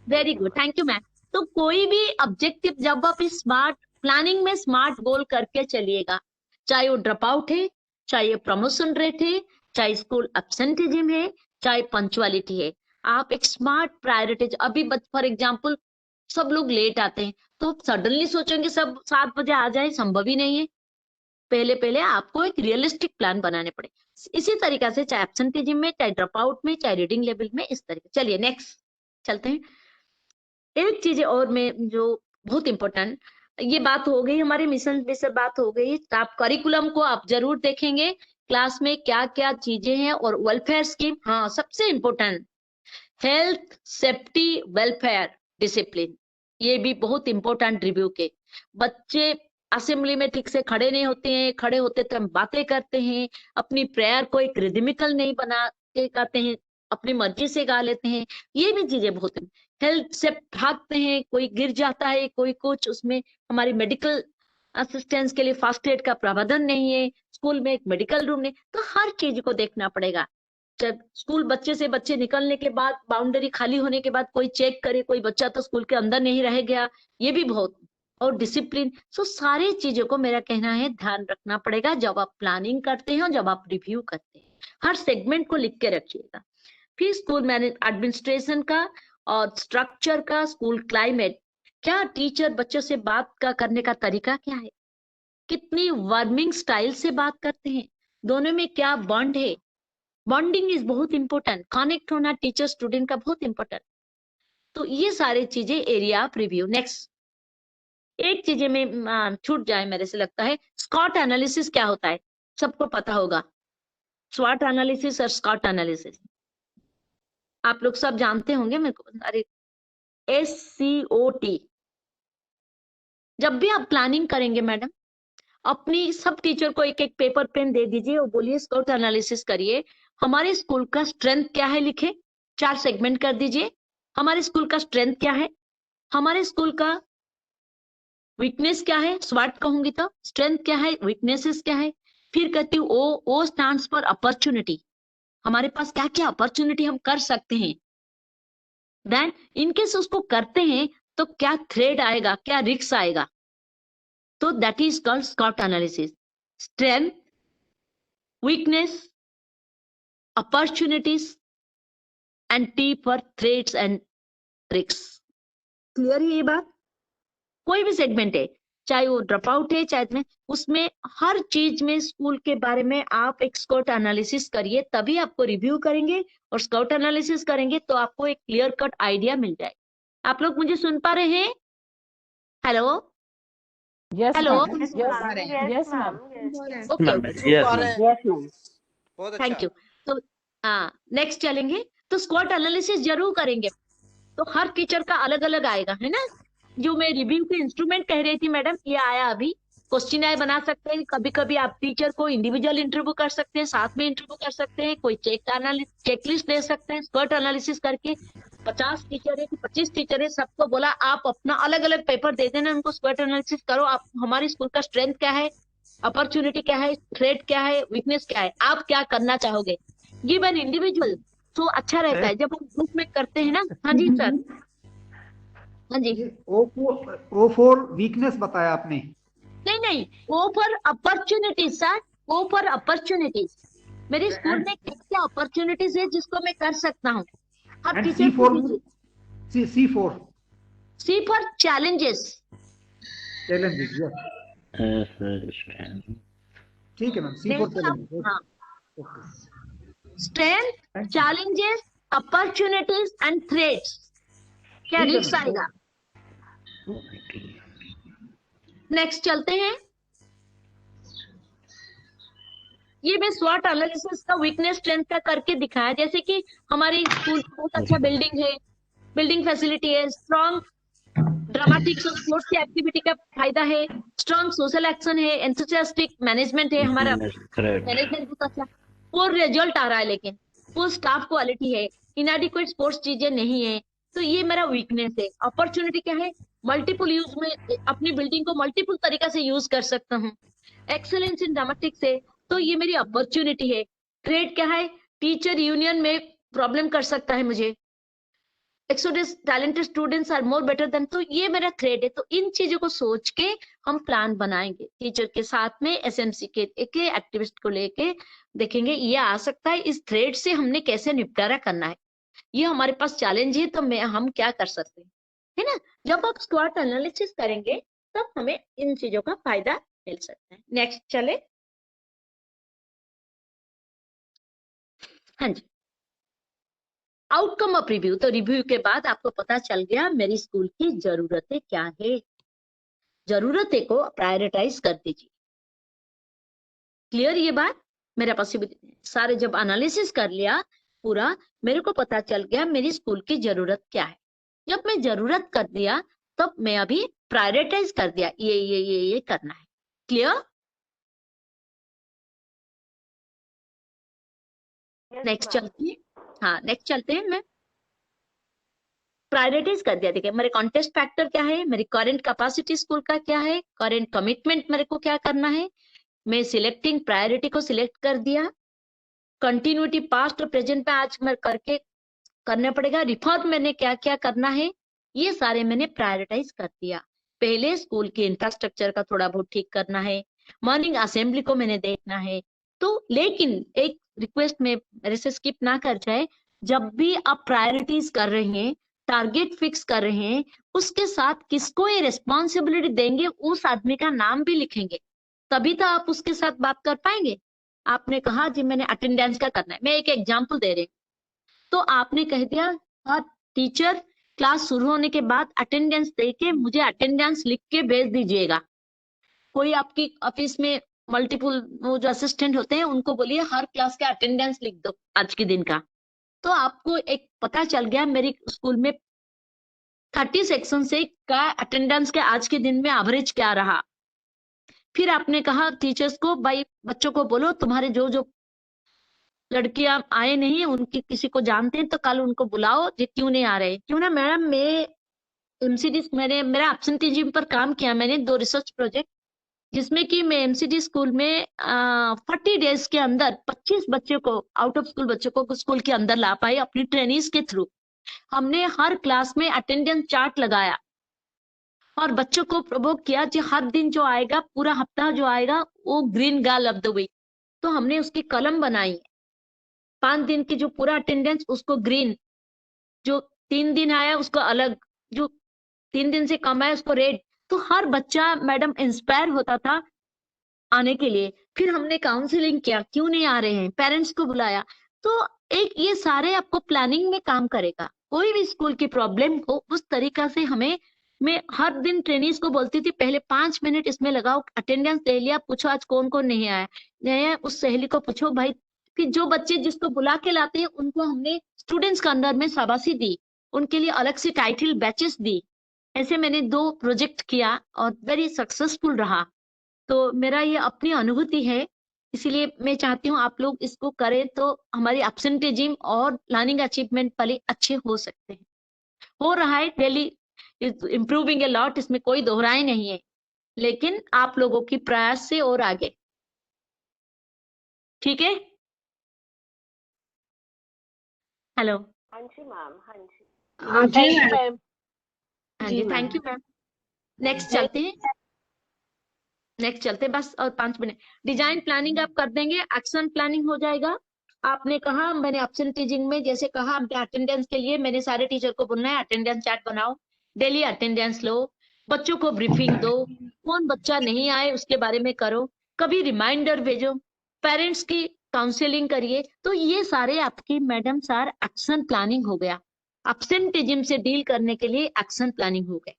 Very good, thank you ma'am. तो कोई भी ऑब्जेक्टिव जब आप स्मार्ट प्लानिंग में स्मार्ट गोल करके चलिएगा, चाहे वो ड्रॉप आउट है, चाहे प्रमोशन रेट है, चाहे स्कूल एब्सेंटिज्म है, चाहे पंक्चुअलिटी है, आप एक स्मार्ट प्रायोरिटीज। अभी फॉर एग्जांपल सब लोग लेट आते हैं, तो सडनली सोचेंगे सब 7 बजे आ जाए, संभव ही नहीं है। पहले पहले आपको एक रियलिस्टिक प्लान बनाने पड़े। इसी तरीके से चाहे एब्सेंटिज्म में, चाहे ड्रॉप आउट में, चाहे रीडिंग लेवल में, इस तरीके। चलिए नेक्स्ट चलते हैं। एक चीज और में जो बहुत इंपॉर्टेंट, ये बात हो गई हमारे मिशन से बात हो गई, तो आप करिकुलम को आप जरूर देखेंगे, क्लास में क्या क्या चीजें हैं, और वेलफेयर स्कीम, हाँ सबसे important health safety welfare discipline, ये भी बहुत इंपॉर्टेंट। रिव्यू के बच्चे असेंबली में ठीक से खड़े नहीं होते हैं, खड़े होते तो हम बातें करते हैं, अपनी प्रेयर को एक रिदमिकल नहीं बना के करते हैं, अपनी मर्जी से गा लेते हैं, ये भी चीजें बहुत। हेल्थ से भागते हैं, कोई गिर जाता है, कोई कुछ, उसमें हमारी मेडिकल असिस्टेंस के लिए फास्ट एड का प्रावधान नहीं है, स्कूल में एक मेडिकल रूम नहीं, तो हर चीज को देखना पड़ेगा। जब स्कूल बच्चे निकलने के बाद, बाउंड्री खाली होने के बाद कोई चेक करे, कोई बच्चा तो स्कूल के अंदर नहीं रह गया, ये भी बहुत। और डिसिप्लिन, सो सारी चीजों को मेरा कहना है ध्यान रखना पड़ेगा जब आप प्लानिंग करते हैं और जब आप रिव्यू करते हैं। हर सेगमेंट को लिख के रखिएगा। फिर स्कूल मैनेज एडमिनिस्ट्रेशन का और स्ट्रक्चर का, स्कूल क्लाइमेट, क्या टीचर बच्चों से बात का करने का तरीका क्या है, कितनी वार्मिंग स्टाइल से बात करते हैं, दोनों में क्या बॉन्ड है, बॉन्डिंग इज बहुत इंपॉर्टेंट, कनेक्ट होना टीचर स्टूडेंट का बहुत इंपॉर्टेंट। तो ये सारी चीजें एरिया ऑफ रिव्यू। नेक्स्ट, एक चीजें में छूट जाए मेरे से लगता है, स्कॉट एनालिसिस क्या होता है सबको पता होगा। स्वॉट एनालिसिस और स्कॉट एनालिसिस आप लोग सब जानते होंगे। मेरे को अरे SCOT। जब भी आप प्लानिंग करेंगे मैडम, अपनी सब टीचर को एक एक पेपर पेन दे दीजिए और बोलिए स्कॉट एनालिसिस करिए। हमारे स्कूल का स्ट्रेंथ क्या है लिखे, 4 सेगमेंट कर दीजिए। हमारे स्कूल का स्ट्रेंथ क्या है, हमारे स्कूल का वीकनेस क्या है, स्वॉट कहूंगी तो स्ट्रेंथ क्या है, वीकनेसेस क्या है। फिर कहती हूँ O स्टैंड्स फॉर अपॉर्चुनिटी। हमारे पास क्या क्या अपॉर्चुनिटी हम कर सकते हैं। देन इनकेस उसको करते हैं तो क्या थ्रेड आएगा, क्या रिस्क आएगा। तो दैट इज कॉल्ड स्कॉट analysis. Strength, weakness, opportunities and T for threats and risk. Clear है ये बात। कोई भी सेगमेंट है, चाहे वो ड्रॉप आउट है चाहे में, उसमें हर चीज में स्कूल के बारे में आप एक स्कॉट एनालिसिस करिए, तभी आपको रिव्यू करेंगे और स्कॉट एनालिसिस करेंगे तो आपको एक क्लियर कट आइडिया मिल जाए। आप लोग मुझे सुन पा रहे हैं? Hello yes hello ma'am, yes ma'am, okay thank you. तो नेक्स्ट चलेंगे। तो स्कॉट एनालिसिस जरूर करेंगे। तो हर टीचर का अलग अलग आएगा, है ना। जो मैं रिव्यू के इंस्ट्रूमेंट कह रही थी मैडम, ये आया अभी। क्वेश्चन आए बना सकते हैं, कभी कभी आप टीचर को इंडिविजुअल इंटरव्यू कर सकते हैं, साथ में इंटरव्यू कर सकते हैं, कोई चेकलिस्ट दे सकते हैं। स्कॉट एनालिसिस करके 50 टीचर है कि 25 टीचर है, सबको बोला आप अपना अलग अलग पेपर दे देना, उनको स्कॉट एनालिसिस करो। आप हमारे स्कूल का स्ट्रेंथ क्या है, अपॉर्चुनिटी क्या है, थ्रेट क्या है, वीकनेस क्या है, आप क्या करना चाहोगे। गिव एन इंडिविजुअल तो अच्छा रहता है जब हम ग्रुप में करते हैं ना। हाँ जी सर, हाँ जी। O फॉर वीकनेस बताया आपने? नहीं नहीं, O for opportunities sir, O for opportunities. मेरे स्कूल में क्या अपॉर्चुनिटीज है जिसको मैं कर सकता हूँ। हर टीचर C फॉर चैलेंजेस। ठीक है ma'am, C for challenges. Strength, challenges, opportunities and threats. क्या रिस्क आएगा। नेक्स्ट चलते हैं। ये मैं स्वॉट एनालिसिस का वीकनेस स्ट्रेंथ का करके दिखाया। जैसे कि हमारे स्कूल बहुत अच्छा बिल्डिंग है, बिल्डिंग फैसिलिटी है, स्ट्रॉन्ग ड्रामेटिक्स और स्पोर्ट्स की एक्टिविटी का फायदा है, स्ट्रॉन्ग सोशल एक्शन है, एंथुसियास्टिक मैनेजमेंट है, हमारा मैनेजमेंट बहुत अच्छा, वो रिजल्ट आ रहा है, लेकिन वो स्टाफ क्वालिटी है, इनएडिक्वेट स्पोर्ट्स चीजें नहीं है, तो ये मेरा वीकनेस है। अपॉर्चुनिटी क्या है, मल्टीपल यूज में अपनी बिल्डिंग को मल्टीपल तरीका से यूज कर सकता हूँ। एक्सेलेंस इन ड्रामेटिक्स है, तो ये मेरी अपॉर्चुनिटी है। ट्रेड क्या है, टीचर यूनियन में प्रॉब्लम कर सकता है मुझे। Exodus talented students are more better than, तो ये मेरा थ्रेड है। तो इन चीजों को सोच के हम प्लान बनाएंगे टीचर के साथ में, SMC के एक्टिविस्ट को लेके देखेंगे ये आ सकता है, इस थ्रेड से हमने कैसे निपटारा करना है, ये हमारे पास चैलेंज है, तो हम क्या कर सकते हैं, है ना। जब आप स्क्वाट एनालिसिस करेंगे तब हमें इन चीजों का फायदा मिल सकता है। नेक्स्ट चले। हाँ जी, आउटकम ऑफ रिव्यू। तो रिव्यू के बाद आपको पता चल गया मेरी स्कूल की जरूरतें क्या है, जरूरतें को प्रायोरिटाइज कर दीजिए। क्लियर ये बात। मेरा पॉसिबिलिटी सारे जब एनालिसिस कर लिया पूरा, मेरे को पता चल गया मेरी स्कूल की जरूरत क्या है। जब मैं जरूरत कर दिया तब मैं अभी प्रायोरिटाइज कर दिया, ये करना है। क्लियर। नेक्स्ट चलते हैं। हाँ नेक्स्ट चलते हैं। मैं प्रायोरिटीज कर दिया। देखिए मेरे कॉन्टेस्ट फैक्टर क्या है, मेरी करंट कैपेसिटी स्कूल का क्या है, करंट कमिटमेंट मेरे को क्या करना है, मैं सिलेक्टिंग प्रायोरिटी को सिलेक्ट कर दिया। कंटिन्यूटी पास्ट और प्रेजेंट में आज मैं करना पड़ेगा। रिफॉर्म मैंने क्या क्या करना है, ये सारे मैंने प्रायोरिटाइज कर दिया। पहले स्कूल के इंफ्रास्ट्रक्चर का थोड़ा बहुत ठीक करना है, मॉर्निंग असेंबली को मैंने देखना है। तो लेकिन एक रिक्वेस्ट में मेरे से स्किप ना कर जाए, जब भी आप प्रायोरिटीज कर रहे हैं, टारगेट फिक्स कर रहे हैं, उसके साथ किसको ये रिस्पॉन्सिबिलिटी देंगे उस आदमी का नाम भी लिखेंगे, तभी तो आप उसके साथ बात कर पाएंगे। आपने कहा जी मैंने अटेंडेंस का करना है, मैं एक एग्जांपल दे रही हूँ। तो आपने कह दिया टीचर क्लास शुरू होने के बाद अटेंडेंस दे के मुझे अटेंडेंस लिख के भेज दीजिएगा। कोई आपकी ऑफिस में मल्टीपल वो जो असिस्टेंट होते हैं उनको बोलिए हर क्लास का अटेंडेंस लिख दो आज के दिन का। तो आपको एक पता चल गया मेरी स्कूल में 30 सेक्शन से का अटेंडेंस के आज के दिन में एवरेज क्या रहा। फिर आपने कहा टीचर्स को, भाई बच्चों को बोलो तुम्हारे जो जो लड़कियां आए नहीं उनकी किसी को जानते हैं तो कल उनको बुलाओ, ये क्यों नहीं आ रहे। क्यों ना मैडम, मैं एमसीडी मेरा एब्सेंटीजिज्म पर काम किया मैंने 2 रिसर्च प्रोजेक्ट, जिसमें कि मैं एमसीडी स्कूल में 40 डेज के अंदर 25 बच्चों को, आउट ऑफ स्कूल बच्चों को स्कूल के अंदर ला पाई अपनी ट्रेनिंग्स के थ्रू। हमने हर क्लास में अटेंडेंस चार्ट लगाया और बच्चों को प्रोवोक किया कि हर दिन जो आएगा, पूरा हफ्ता जो आएगा वो green girl of the week. तो हमने उसकी कलम बनाई, 5 दिन की जो पूरा अटेंडेंस उसको ग्रीन, जो 3 दिन आया उसको अलग, जो 3 दिन से कम आया उसको रेड। तो हर बच्चा मैडम इंस्पायर होता था आने के लिए। फिर हमने काउंसलिंग किया, क्यों नहीं आ रहे हैं, पेरेंट्स को बुलाया। तो एक ये सारे आपको प्लानिंग में काम करेगा। कोई भी स्कूल की प्रॉब्लम हो उस तरीका से हमें, मैं हर दिन ट्रेनिंग्स को बोलती थी पहले 5 मिनट इसमें लगाओ, अटेंडेंस ले लिया, पूछो आज कौन कौन नहीं आया, नहीं उस सहेली को पूछो भाई। फिर जो बच्चे जिसको बुला के लाते हैं उनको हमने स्टूडेंट्स के अंदर में शाबाशी दी, उनके लिए अलग से टाइटल बैचेस दी। ऐसे मैंने 2 प्रोजेक्ट किया और वेरी सक्सेसफुल रहा। तो मेरा ये अपनी अनुभूति है, इसीलिए मैं चाहती हूँ आप लोग इसको करें तो हमारी एब्सेंटेजिज्म और लर्निंग अचीवमेंट वाले अच्छे हो सकते हैं। हो रहा है, डेली इम्प्रूविंग ए लॉट, इसमें कोई दोहराए नहीं है, लेकिन आप लोगों की प्रयास से और आगे। ठीक है, हेलो। हाँ जी मैम, हाँ जी। हाँ जी मैम। हाँ जी, थैंक यू मैम। नेक्स्ट चलते हैं, बस और 5 मिनट। डिजाइन प्लानिंग आप कर देंगे, एक्शन प्लानिंग हो जाएगा। आपने कहा, मैंने एब्सेंटीजिंग में जैसे कहा अटेंडेंस के लिए मैंने सारे टीचर को बोलना है अटेंडेंस चार्ट बनाओ, डेली अटेंडेंस लो, बच्चों को ब्रीफिंग दो, कौन बच्चा नहीं आए उसके बारे में करो, कभी रिमाइंडर भेजो, पेरेंट्स की काउंसलिंग करिए। तो ये सारे आपकी मैडम सर एक्शन प्लानिंग हो गया। एब्सेंटीजिज्म से डील करने के लिए एक्शन प्लानिंग हो गए।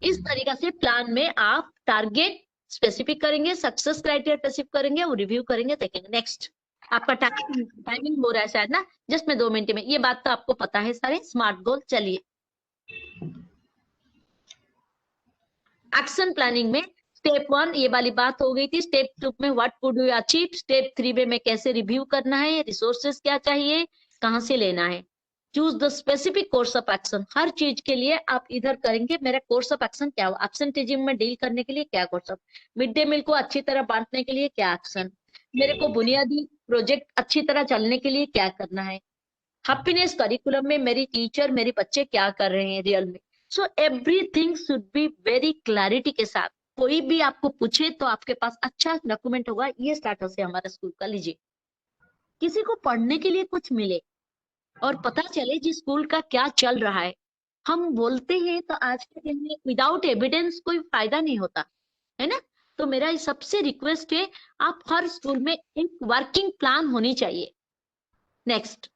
इस तरीका से प्लान में आप टारगेट स्पेसिफिक करेंगे, सक्सेस क्राइटेरिया स्पेसिफिक करेंगे और रिव्यू करेंगे, देखेंगे। नेक्स्ट, आपका टाइमिंग हो रहा है शायद ना, जस्ट में 2 मिनट में, ये बात तो आपको पता है सारे। स्मार्ट गोल, चलिए एक्शन प्लानिंग में स्टेप 1 ये वाली बात हो गई थी। स्टेप 2 में what would you achieve, step 3 में कैसे रिव्यू करना है, रिसोर्सेस क्या चाहिए, कहां से लेना है। Choose the specific course of action, हर चीज के लिए आप इधर करेंगे मेरा कोर्स ऑफ एक्शन क्या हो, एब्सेंटीजिज्म में डील करने के लिए क्या course of, mid day meal को अच्छी तरह बांटने के लिए क्या एक्शन, मेरे को बुनियादी प्रोजेक्ट अच्छी तरह चलने के लिए क्या करना है, हैप्पीनेस करिकुलम में मेरी टीचर मेरे बच्चे क्या कर रहे हैं रियल में। So everything should be very clarity के साथ। कोई भी आपको पूछे तो आपके पास अच्छा डॉक्यूमेंट होगा। ये स्टार्टस है हमारा स्कूल का। लीजिए, किसी को पढ़ने के लिए कुछ मिले और पता चले जिस स्कूल का क्या चल रहा है। हम बोलते हैं तो आज के दिन में विदाउट एविडेंस कोई फायदा नहीं होता है ना। तो मेरा सबसे रिक्वेस्ट है, आप हर स्कूल में एक वर्किंग प्लान होनी चाहिए। नेक्स्ट,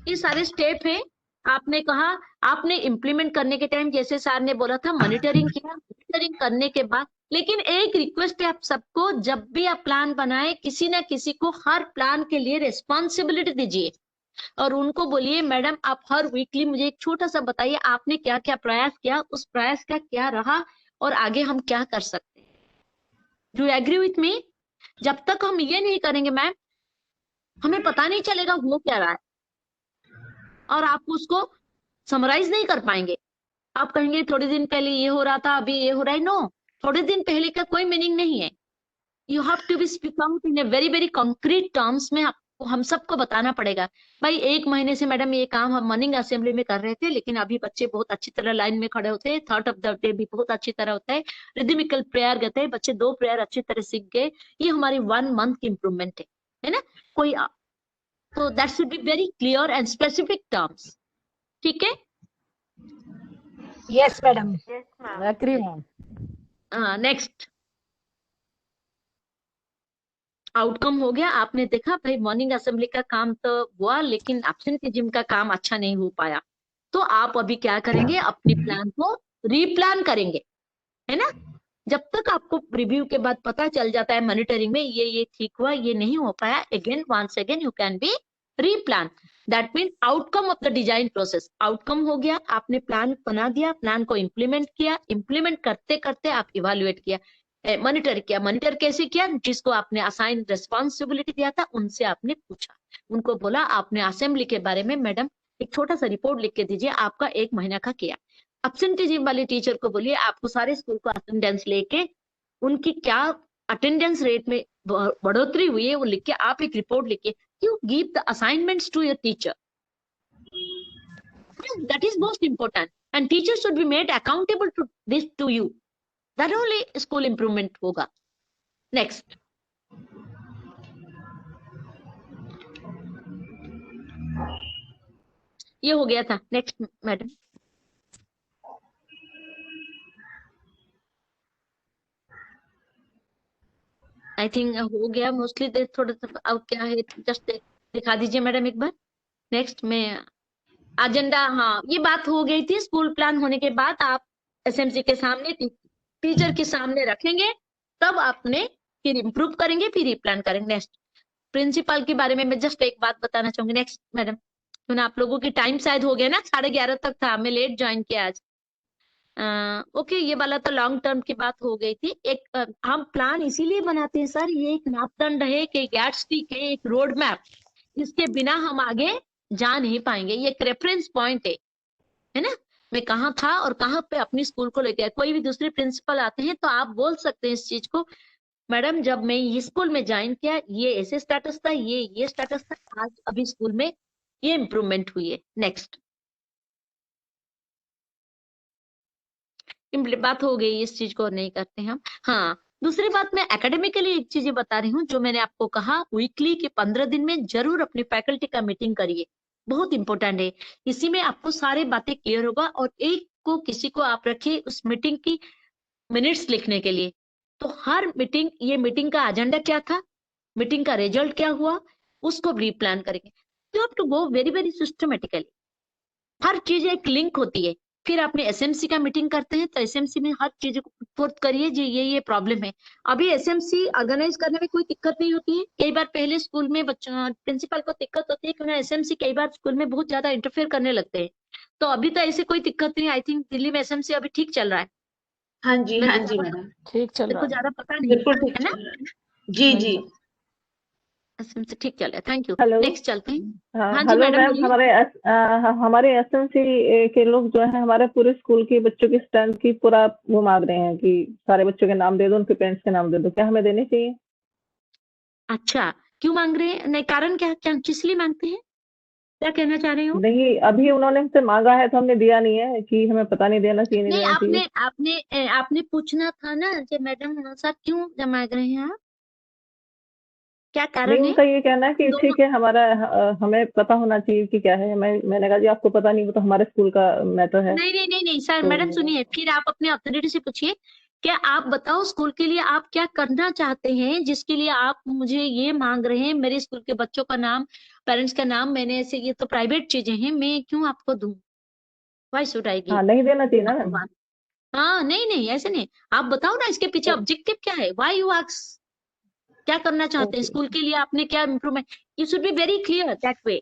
ये सारे स्टेप है। आपने कहा, आपने इम्प्लीमेंट करने के टाइम जैसे सर ने बोला था मॉनिटरिंग किया, मॉनिटरिंग करने के बाद, लेकिन एक रिक्वेस्ट है आप सबको, जब भी आप प्लान बनाए किसी ना किसी को हर प्लान के लिए रिस्पॉन्सिबिलिटी दीजिए और उनको बोलिए मैडम आप हर वीकली मुझे एक छोटा सा बताइए आपने क्या क्या प्रयास किया, उस प्रयास का क्या रहा और आगे हम क्या कर सकते हैं। Do you agree with me? जब तक हम ये नहीं करेंगे मैम, हमें पता नहीं चलेगा वो क्या रहा है और आप उसको समराइज नहीं कर पाएंगे। आप कहेंगे थोड़े दिन पहले ये हो रहा था, अभी ये हो रहा है। नो, थोड़े दिन पहले का कोई मीनिंग नहीं है। You have to be speak out in a very very concrete terms में। आपको हम सबको बताना पड़ेगा भाई 1 महीने से मैडम ये काम हम मॉर्निंग असेंबली में कर रहे थे, लेकिन अभी बच्चे बहुत अच्छी तरह लाइन में खड़े होते हैं, थर्ड ऑफ द डे भी बहुत अच्छी तरह होता है, रिदमिकल प्रेयर कहते हैं, बच्चे 2 प्रेयर अच्छी तरह सीख गए। ये हमारी 1 मंथ की इम्प्रूवमेंट है ना। कोई तो that should be very clear and specific terms. ठीक है? Yes madam, yes ma'am, agree ma'am. Next, outcome हो गया, आपने देखा भाई मॉर्निंग असेंबली का काम तो हुआ लेकिन एब्सेंटीज्म का काम अच्छा नहीं हो पाया, तो आप अभी क्या करेंगे, अपनी प्लान को रीप्लान करेंगे, है ना। जब तक आपको रिव्यू के बाद पता चल जाता है मॉनिटरिंग में ये ठीक हुआ, ये नहीं हो पाया, again once again you can be replan. That mean outcome of the design process, outcome हो गया, आपने प्लान बना दिया, प्लान को इम्प्लीमेंट किया, इम्प्लीमेंट करते करते आप इवेलुएट किया, मॉनिटर किया। मॉनिटर कैसे किया, जिसको आपने असाइन रिस्पॉन्सिबिलिटी दिया था उनसे आपने पूछा, उनको बोला आपने असेंबली के बारे में मैडम एक छोटा सा रिपोर्ट लिख के दीजिए, आपका 1 महीना का किया। एब्सेंटीज्म वाले टीचर को बोलिए आपको सारे स्कूल को अटेंडेंस लेके उनकी क्या अटेंडेंस रेट में बढ़ोतरी हुई है वो लिख के आप एक रिपोर्ट लिखिए। You give the assignments to your teacher, that is most important, and teachers should be made accountable to this to you, that only school improvement होगा। next ये हो गया था। नेक्स्ट मैडम, आई थिंक हो गया मोस्टली, थोड़ा सा अब क्या है जस्ट दिखा दीजिए मैडम एक बार। नेक्स्ट में एजेंडा, हाँ ये बात हो गई थी, स्कूल प्लान होने के बाद आप एसएमसी के सामने टीचर के सामने रखेंगे, तब आपने फिर इम्प्रूव करेंगे, फिर प्लान करेंगे। नेक्स्ट प्रिंसिपल के बारे में मैं जस्ट एक बात बताना चाहूंगी। नेक्स्ट मैडम, तो आप लोगों की टाइम शायद हो गया ना, 11:30 तक था, मैं लेट ज्वाइन किया आज। ओके, ये वाला तो लॉन्ग टर्म की बात हो गई थी। एक हम प्लान इसीलिए बनाते हैं सर, ये एक मापदंड है कि यार्डस्टिक है, एक रोड मैप, इसके बिना हम आगे जा नहीं पाएंगे, ये एक रेफरेंस पॉइंट है ना, मैं कहाँ था और कहाँ पे अपनी स्कूल को लेके। कोई भी दूसरे प्रिंसिपल आते हैं तो आप बोल सकते हैं इस चीज को, मैडम जब मैं ये स्कूल में ज्वाइन किया ये ऐसे स्टेटस था, ये स्टेटस था, आज अभी स्कूल में ये इम्प्रूवमेंट हुई है। नेक्स्ट बात हो गई, इस चीज को नहीं करते हम। हाँ, दूसरी बात मैं एकेडमिकली एक चीज बता रही हूँ, जो मैंने आपको कहा वीकली के 15 दिन में जरूर अपनी फैकल्टी का मीटिंग करिए, बहुत इंपॉर्टेंट है। इसी में आपको सारी बातें क्लियर होगा, और एक को किसी को आप रखिए उस मीटिंग की मिनट्स लिखने के लिए। तो हर मीटिंग, ये मीटिंग का एजेंडा क्या था, मीटिंग का रिजल्ट क्या हुआ, उसको प्लान करेंगे। You have to go very very systematically, हर चीज एक लिंक होती है। फिर आपने एसएमसी का मीटिंग करते हैं तो एसएमसी में हर चीज को पुट करिए, जी ये प्रॉब्लम है। अभी एसएमसी ऑर्गेनाइज करने में कोई दिक्कत नहीं होती है। कई बार पहले स्कूल में बच्चों प्रिंसिपल को दिक्कत होती है क्योंकि एसएमसी कई बार स्कूल में बहुत ज्यादा इंटरफेयर करने लगते हैं, तो अभी तो ऐसे कोई दिक्कत नहीं। आई थिंक दिल्ली में एसएमसी अभी ठीक चल रहा है। हाँ जी मैडम, ठीक चल मेरे रहा को है, ज्यादा पता नहीं बिल्कुल ठीक है ना, चल रहा है। जी जी। एसएमसी ठीक चल रहा है। Thank you. हेलो। नेक्स्ट चलते हैं। हाँ जी हेलो मैडम मैम, बोलिए। हमारे एसएमसी के लोग जो है हमारे पूरे स्कूल के बच्चों की स्ट्रेंथ की पूरा वो मांग रहे हैं कि सारे बच्चों के नाम दे दो, उनके पेरेंट्स के नाम दे दो, क्या हमें देने चाहिए? अच्छा, क्यों मांग रहे हैं, नहीं कारण क्या, किस लिए मांगते हैं, क्या कहना चाह रहे हो? नहीं, अभी उन्होंने हमसे मांगा है तो हमने दिया नहीं है कि हमें पता नहीं देना चाहिए, नहीं नहीं, देना चाहिए। आपने पूछना था ना कि मैडम सर क्यों मांग रहे हैं आप, क्या नहीं, कारण है? उनका ये कहना है कि ठीक है हमें पता होना चाहिए कि क्या है। मैंने कहा जी आपको पता नहीं, वो तो हमारे स्कूल का मैटर है। नहीं सर, मैडम सुनिए, फिर आप अपने अथॉरिटी से पूछिए, क्या आप बताओ स्कूल के लिए आप क्या करना चाहते हैं, जिसके लिए आप मुझे ये मांग रहे हैं, मेरे स्कूल के बच्चों का नाम, पेरेंट्स का नाम, मैंने ऐसे, ये तो प्राइवेट चीजें हैं, मैं क्यों आपको दूं, व्हाई शुड आई गिव? नहीं देना चाहिए ना मैम। हाँ नहीं ऐसे नहीं, आप बताओ ना इसके पीछे ऑब्जेक्टिव क्या है, व्हाई यू आस्क, क्या करना चाहते हैं स्कूल के लिए, आपने क्या improvement, you should be very clear that way,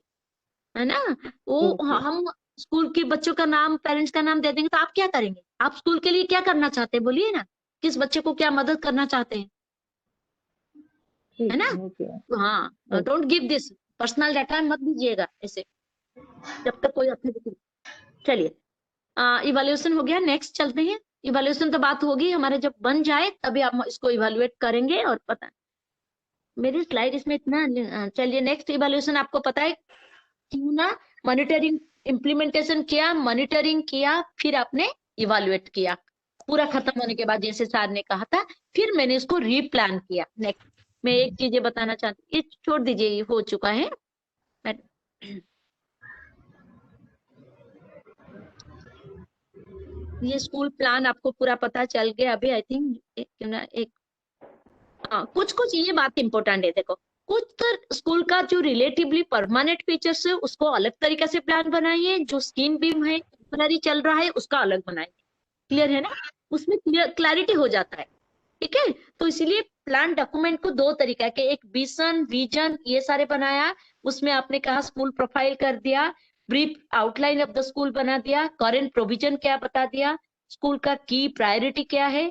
है ना। वो हम स्कूल के बच्चों का नाम, पेरेंट्स का नाम दे देंगे तो आप क्या करेंगे, आप स्कूल के लिए क्या करना चाहते हैं, बोलिए ना, किस बच्चे को क्या मदद करना चाहते हैं, है ना। हाँ, don't give this personal data, मत दीजिएगा ऐसे जब तक कोई अथॉरिटी। चलिए, इवैल्यूएशन हो गया, नेक्स्ट चलते हैं। इवैल्यूएशन तो बात होगी हमारे, जब बन जाए तभी हम इसको इवैल्यूएट करेंगे, और पता मेरी स्लाइड इसमें इतना। चलिए नेक्स्ट इवैल्यूएशन, आपको पता है क्यों ना, मॉनिटरिंग इम्प्लीमेंटेशन किया, मॉनिटरिंग किया, फिर आपने इवैल्यूएट किया, पूरा खत्म होने के बाद जैसे सर ने कहा था, फिर मैंने इसको रीप्लान किया। नेक्स्ट मैं एक चीज बताना चाहती, ये छोड़ दीजिए, ये हो चुका है। ये स्कूल प्लान आपको पूरा पता चल गया अभी, आई थिंक कुछ कुछ ये बात इंपॉर्टेंट है, देखो कुछ तो स्कूल का जो रिलेटिवली परमानेंट फीचर्स है उसको अलग तरीके से प्लान बनाइए, जो स्कीम बीम है टेम्पररी चल रहा है उसका अलग बनाइए। क्लियर है ना, उसमें क्लैरिटी हो जाता है। ठीक है, तो इसीलिए प्लान डॉक्यूमेंट को दो तरीका के, एक विजन विजन ये सारे बनाया, उसमें आपने कहा स्कूल प्रोफाइल कर दिया, brief outline of the school बना दिया, करेंट प्रोविजन क्या बता दिया, स्कूल का की प्रायोरिटी क्या है।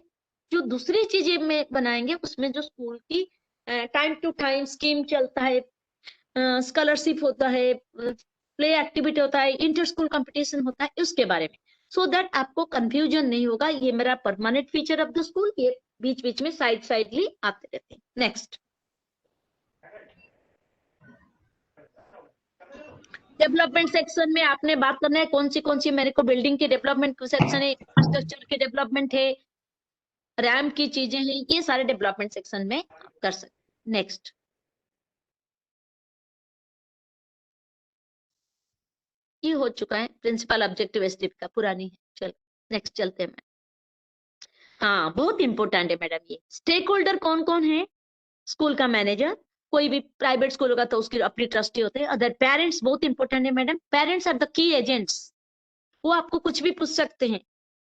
जो दूसरी चीजें में बनाएंगे उसमें जो स्कूल की टाइम टू टाइम स्कीम चलता है, स्कॉलरशिप होता है, प्ले एक्टिविटी होता है, इंटर स्कूल कंपटीशन होता है, उसके बारे में, सो दैट आपको कंफ्यूजन नहीं होगा। ये मेरा permanent feature of the school, ये बीच बीच में साइडली आते रहते हैं। नेक्स्ट, डेवलपमेंट सेक्शन में आपने बात करना है कौन सी मेरे को बिल्डिंग की डेवलपमेंट सेक्शन है, इंफ्रास्ट्रक्चर के डेवलपमेंट है, रैम की चीजें हैं, ये सारे डेवलपमेंट सेक्शन में आप कर सकते। नेक्स्ट, ये हो चुका है प्रिंसिपल ऑब्जेक्टिव एसटीपी का, पुरानी है। चलो नेक्स्ट चलते हैं। हाँ, बहुत इंपॉर्टेंट है मैडम, ये स्टेक होल्डर कौन कौन है, स्कूल का मैनेजर, कोई भी प्राइवेट स्कूल होगा तो उसकी अपनी ट्रस्टी होते हैं, अदर पेरेंट्स बहुत इंपॉर्टेंट है madam, parents are the key agents, वो आपको कुछ भी पूछ सकते हैं,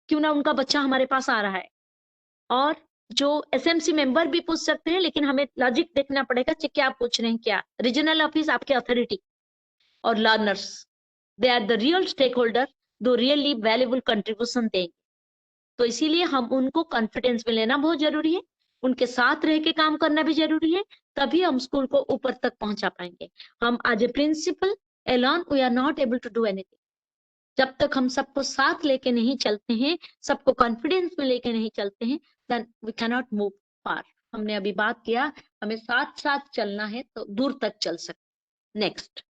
क्यों ना उनका बच्चा हमारे पास आ रहा है, और जो एसएमसी मेंबर भी पूछ सकते हैं, लेकिन हमें लॉजिक देखना पड़ेगा क्या पूछ रहे हैं, क्या रीजनल ऑफिस आपके अथॉरिटी, और learners, they are the real stakeholder, दो रियली वैल्यूबल कंट्रीब्यूशन देंगे। तो इसीलिए हम उनको कॉन्फिडेंस में लेना बहुत जरूरी है, उनके साथ रह के काम करना भी जरूरी है, तभी हम स्कूल को ऊपर तक पहुंचा पाएंगे। हम as a principal alone we are not able to do anything. जब तक हम सबको साथ लेके नहीं चलते हैं, सबको कॉन्फिडेंस में लेके नहीं चलते हैं, then we can not move far. हमने अभी बात किया, हमें साथ साथ चलना है तो दूर तक चल सकते। नेक्स्ट,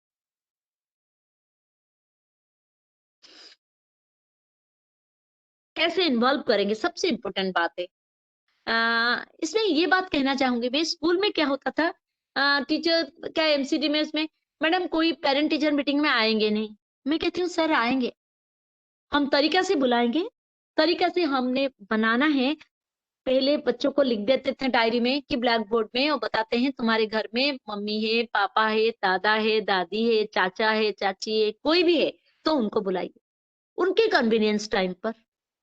कैसे इन्वॉल्व करेंगे, सबसे इंपॉर्टेंट बात है। इसमें ये बात कहना चाहूंगी मैं, स्कूल में क्या होता था, टीचर क्या एमसीडी में इसमें मैडम कोई पेरेंट टीचर मीटिंग में आएंगे नहीं, मैं कहती हूँ सर आएंगे, हम तरीका से बुलाएंगे, तरीका से हमने बनाना है। पहले बच्चों को लिख देते थे डायरी में कि ब्लैक बोर्ड में, और बताते हैं तुम्हारे घर में मम्मी है, पापा है, दादा है, दादी है, चाचा है, चाची है, कोई भी है तो उनको बुलाइए, उनके कन्वीनियंस टाइम पर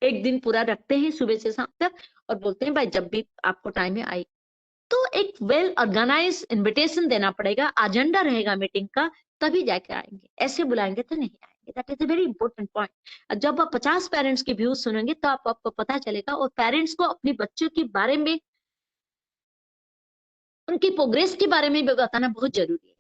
एक दिन पूरा रखते हैं सुबह से शाम तक, और बोलते हैं भाई जब भी आपको टाइम है आइए। तो एक वेल ऑर्गेनाइज इनविटेशन देना पड़ेगा, एजेंडा रहेगा मीटिंग का, तभी जाके आएंगे, ऐसे बुलाएंगे तो नहीं आएंगे। That is a very important point. जब आप 50 पेरेंट्स के व्यूज सुनेंगे तो आपको पता चलेगा, और पेरेंट्स को अपने बच्चों के बारे में, उनकी प्रोग्रेस के बारे में भी बताना बहुत जरूरी है।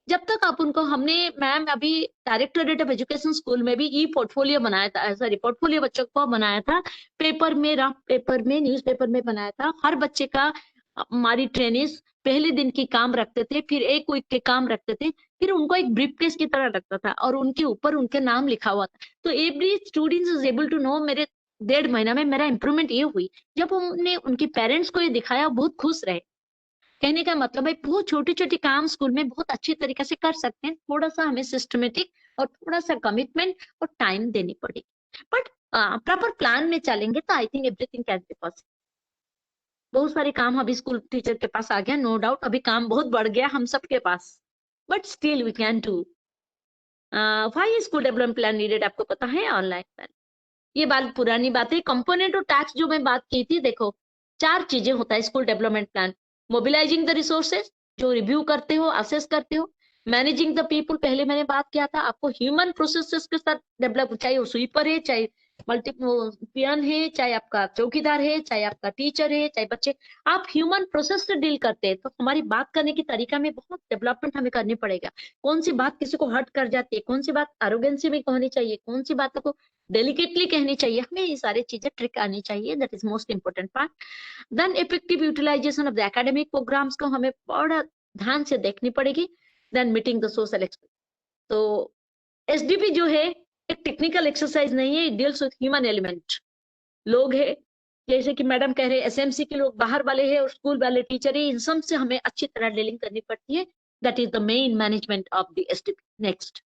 जब तक आप उनको, हमने मैम अभी डायरेक्टरेट ऑफ एजुकेशन स्कूल में भी ई पोर्टफोलियो बनाया था, सॉरी पोर्टफोलियो बच्चों को बनाया था, पेपर में, रफ पेपर में, न्यूज़पेपर में बनाया था। हर बच्चे का हमारी ट्रेनिंग्स पहले दिन की काम रखते थे, फिर एक वीक के काम रखते थे, फिर उनको एक ब्रीफ केस की तरह रखता था, और उनके ऊपर उनके नाम लिखा हुआ था। तो every student is able to know मेरे 1.5 महीना में मेरा इंप्रूवमेंट ये हुई। जब हमने उनके पेरेंट्स को ये दिखाया, बहुत खुश रहे। कहने का मतलब है बहुत छोटी छोटी काम स्कूल में बहुत अच्छी तरीके से कर सकते हैं, थोड़ा सा हमें सिस्टमेटिक और थोड़ा सा कमिटमेंट और टाइम देनी पड़ेगी, बट प्रॉपर प्लान में चलेंगे तो I think everything can be possible. बहुत सारे काम अभी स्कूल टीचर के पास आ गया, नो डाउट अभी काम बहुत बढ़ गया हम सबके पास, but still we can do. Why school development plan needed, आपको पता है, ऑनलाइन प्लान, ये बात पुरानी बात है। कंपोनेंट और टैक्स जो मैं बात की थी, देखो 4 चीजें होता है school development plan. Mobilising the resources, जो रिव्यू करते हो, असेस करते हो। मैनेजिंग द पीपल, पहले मैंने बात किया था, आपको ह्यूमन प्रोसेसेस के साथ डेवलप, चाहे वो स्वीपर है, चाहे पियन है, चाहे आपका चौकीदार है, चाहे आपका टीचर है, चाहे बच्चे, आप ह्यूमन प्रोसेस से डील करते हैं। तो हमारी बात करने की तरीका में बहुत डेवलपमेंट हमें करनी पड़ेगा। कौन सी बात किसी को हर्ट कर जाती है, कौन सी बात एरोगेंसी में कहनी चाहिए, कौन सी बातों को डेलिकेटली कहनी चाहिए, हमें ये सारी चीजें ट्रिक आनी चाहिए। That is most important part. Then effective utilization of the academic programs को हमें बड़ा ध्यान से देखनी पड़ेगी। Then meeting the social expect. तो एसडीपी जो है एक टेक्निकल एक्सरसाइज नहीं है, it deals with human element. लोग है, जैसे कि मैडम कह रहे हैं एसएमसी के लोग बाहर वाले हैं और स्कूल वाले टीचर है, इन सब से हमें अच्छी तरह डीलिंग करनी पड़ती है। That is the main management of the SDP. Next,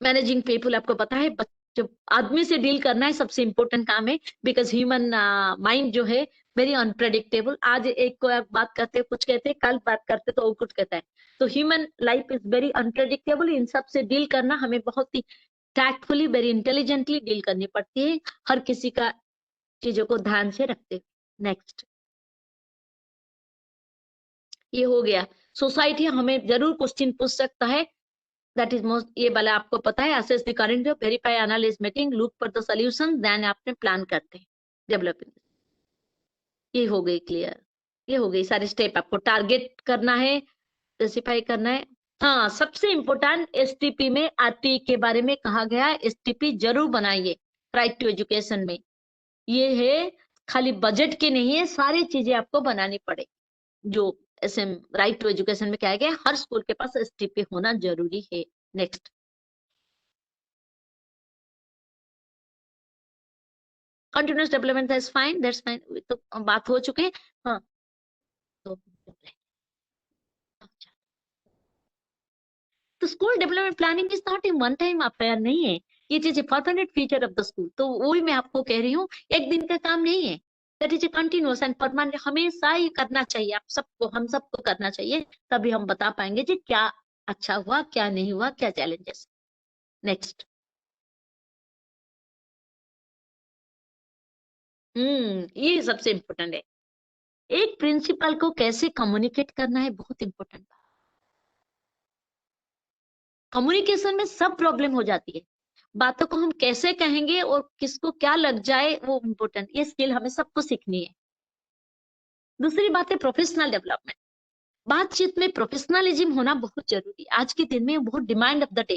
managing people, आपको पता है जब आदमी से डील करना है सबसे इंपॉर्टेंट काम है, बिकॉज ह्यूमन माइंड जो है वेरी अनप्रेडिक्टेबल। आज एक को आप बात करते कुछ कहते हैं, कल बात करते तो और कुछ कहता है। तो human life is very unpredictable. इन सब से डील करना हमें बहुत ही टैक्टफुली, वेरी इंटेलिजेंटली डील करनी पड़ती है, हर किसी का चीजों को ध्यान से रखते। नेक्स्ट, ये हो गया। सोसाइटी हमें जरूर क्वेश्चन पूछ सकता है, दैट इज मोस्ट, ये वाला आपको पता है। Assess the current, verify, analyse, meeting, look for the solution, then आपने प्लान करते हैं डेवलपिंग। ये हो गई क्लियर, ये हो गई सारे स्टेप। आपको टारगेट करना है, स्पेसिफाई करना है। हाँ, सबसे इंपॉर्टेंट एसटीपी में आरटी के बारे में कहा गया है, एसटीपी जरूर बनाइए राइट टू एजुकेशन में। ये है खाली बजट के नहीं है, सारी चीजें आपको बनानी पड़े जो ऐसे राइट टू एजुकेशन में कहा गया है। हर स्कूल के पास एसटीपी होना जरूरी है। Next, continuous development is fine, that's fine, तो बात हो चुकी है। हाँ, तो school development planning is not in one time affair, नहीं है ये चीज permanent feature of the school. तो वही मैं आपको कह रही हूँ, एक दिन का काम नहीं है, that is A continuous and permanent. हमेशा ही करना चाहिए, आप सबको, हम सबको करना चाहिए, तभी हम बता पाएंगे जी क्या अच्छा हुआ, क्या नहीं हुआ, क्या चैलेंजेस। नेक्स्ट, ये सबसे इम्पोर्टेंट है। एक प्रिंसिपल को कैसे कम्युनिकेट करना है, बहुत इंपॉर्टेंट। कम्युनिकेशन में सब प्रॉब्लम हो जाती है, बातों को हम कैसे कहेंगे और किसको क्या लग जाए वो इम्पोर्टेंट, ये स्किल हमें सबको सीखनी है। दूसरी बात है प्रोफेशनल डेवलपमेंट। बातचीत में प्रोफेशनलिज्म होना बहुत जरूरी है, आज के दिन में बहुत demand of the day.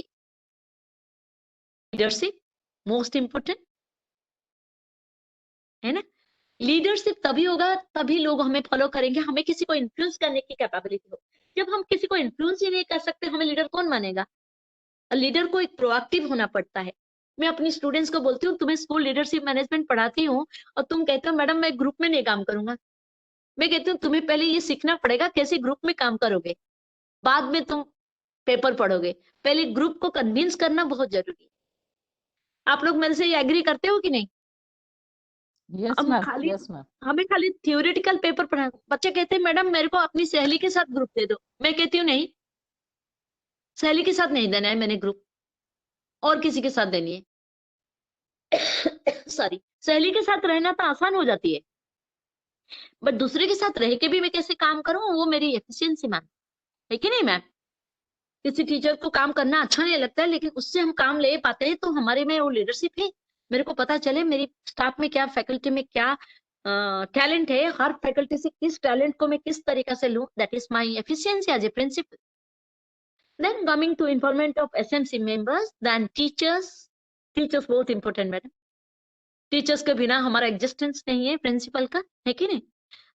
Leadership most important है ना। लीडरशिप तभी होगा, तभी लोग हमें फॉलो करेंगे, हमें किसी को इन्फ्लुएंस करने की कैपेबिलिटी हो। जब हम किसी को इन्फ्लुएंस ही नहीं कर सकते, हमें लीडर कौन मानेगा। लीडर को एक प्रोएक्टिव होना पड़ता है। मैं अपनी स्टूडेंट्स को बोलती हूँ, तुम्हें स्कूल लीडरशिप मैनेजमेंट पढ़ाती हूँ और तुम कहते हो मैडम मैं ग्रुप में नहीं काम करूंगा। मैं कहती हूँ तुम्हें पहले ये सीखना पड़ेगा कैसे ग्रुप में काम करोगे, बाद में तुम पेपर पढ़ोगे। पहले ग्रुप को कन्विंस करना बहुत जरूरी है। आप लोग मेरे से ये एग्री करते हो कि नहीं। यस हम मैम, खाली यस मैम। हमें खाली थियोरेटिकल पेपर पढ़ा, बच्चे कहते हैं मैडम मेरे को अपनी सहेली के साथ ग्रुप दे दो। मैं कहती हूँ नहीं, सहेली के साथ नहीं देना है मैंने ग्रुप, और किसी के साथ देनी है। सॉरी, सहेली के साथ रहना तो आसान हो जाती है, बट दूसरे के साथ रह के भी मैं कैसे काम करूं, वो मेरी एफिशिएंसी मान है कि नहीं मैम। किसी टीचर को काम करना अच्छा नहीं लगता है, लेकिन उससे हम काम ले पाते हैं तो हमारे में वो लीडरशिप है। मेरे को पता चले मेरी स्टाफ में क्या, फैकल्टी में क्या टैलेंट है, हर फैकल्टी से किस टैलेंट को मैं किस तरीके से लूं, that is my efficiency as a principle. Then coming to involvement of SMC members, then teachers बहुत important मैडम। टीचर्स के बिना हमारा एग्जिस्टेंस नहीं है प्रिंसिपल का, है कि नहीं।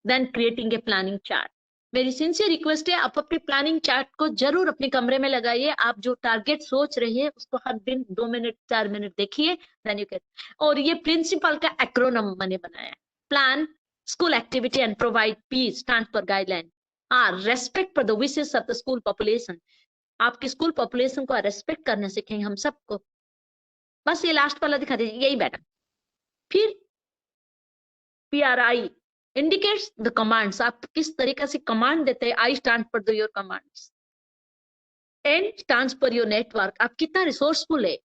Then creating a planning chart. मेरी सिंसियर रिक्वेस्ट है, आप अपने प्लानिंग चार्ट को जरूर अपने कमरे में लगाइए। आप जो टारगेट सोच रहे हैं उसको हर दिन 2 मिनट 4 मिनट देखिए, देन यू कैन। और ये प्रिंसिपल का एक्रोनम मैंने बनाया, plan school activity and provide peace stand for guideline. Respect for the wishes of the school population. आपकी स्कूल पॉपुलेशन को रेस्पेक्ट करना सीखेंगे हम सबको। बस ये लास्ट वाला दिखा दीजिए, यही मैडम। फिर PRI इंडिकेट्स द कमांड्स, आप किस तरीके से कमांड देते हैं। I stand for the your commands, N stands for your network, आप कितना रिसोर्सफुल है,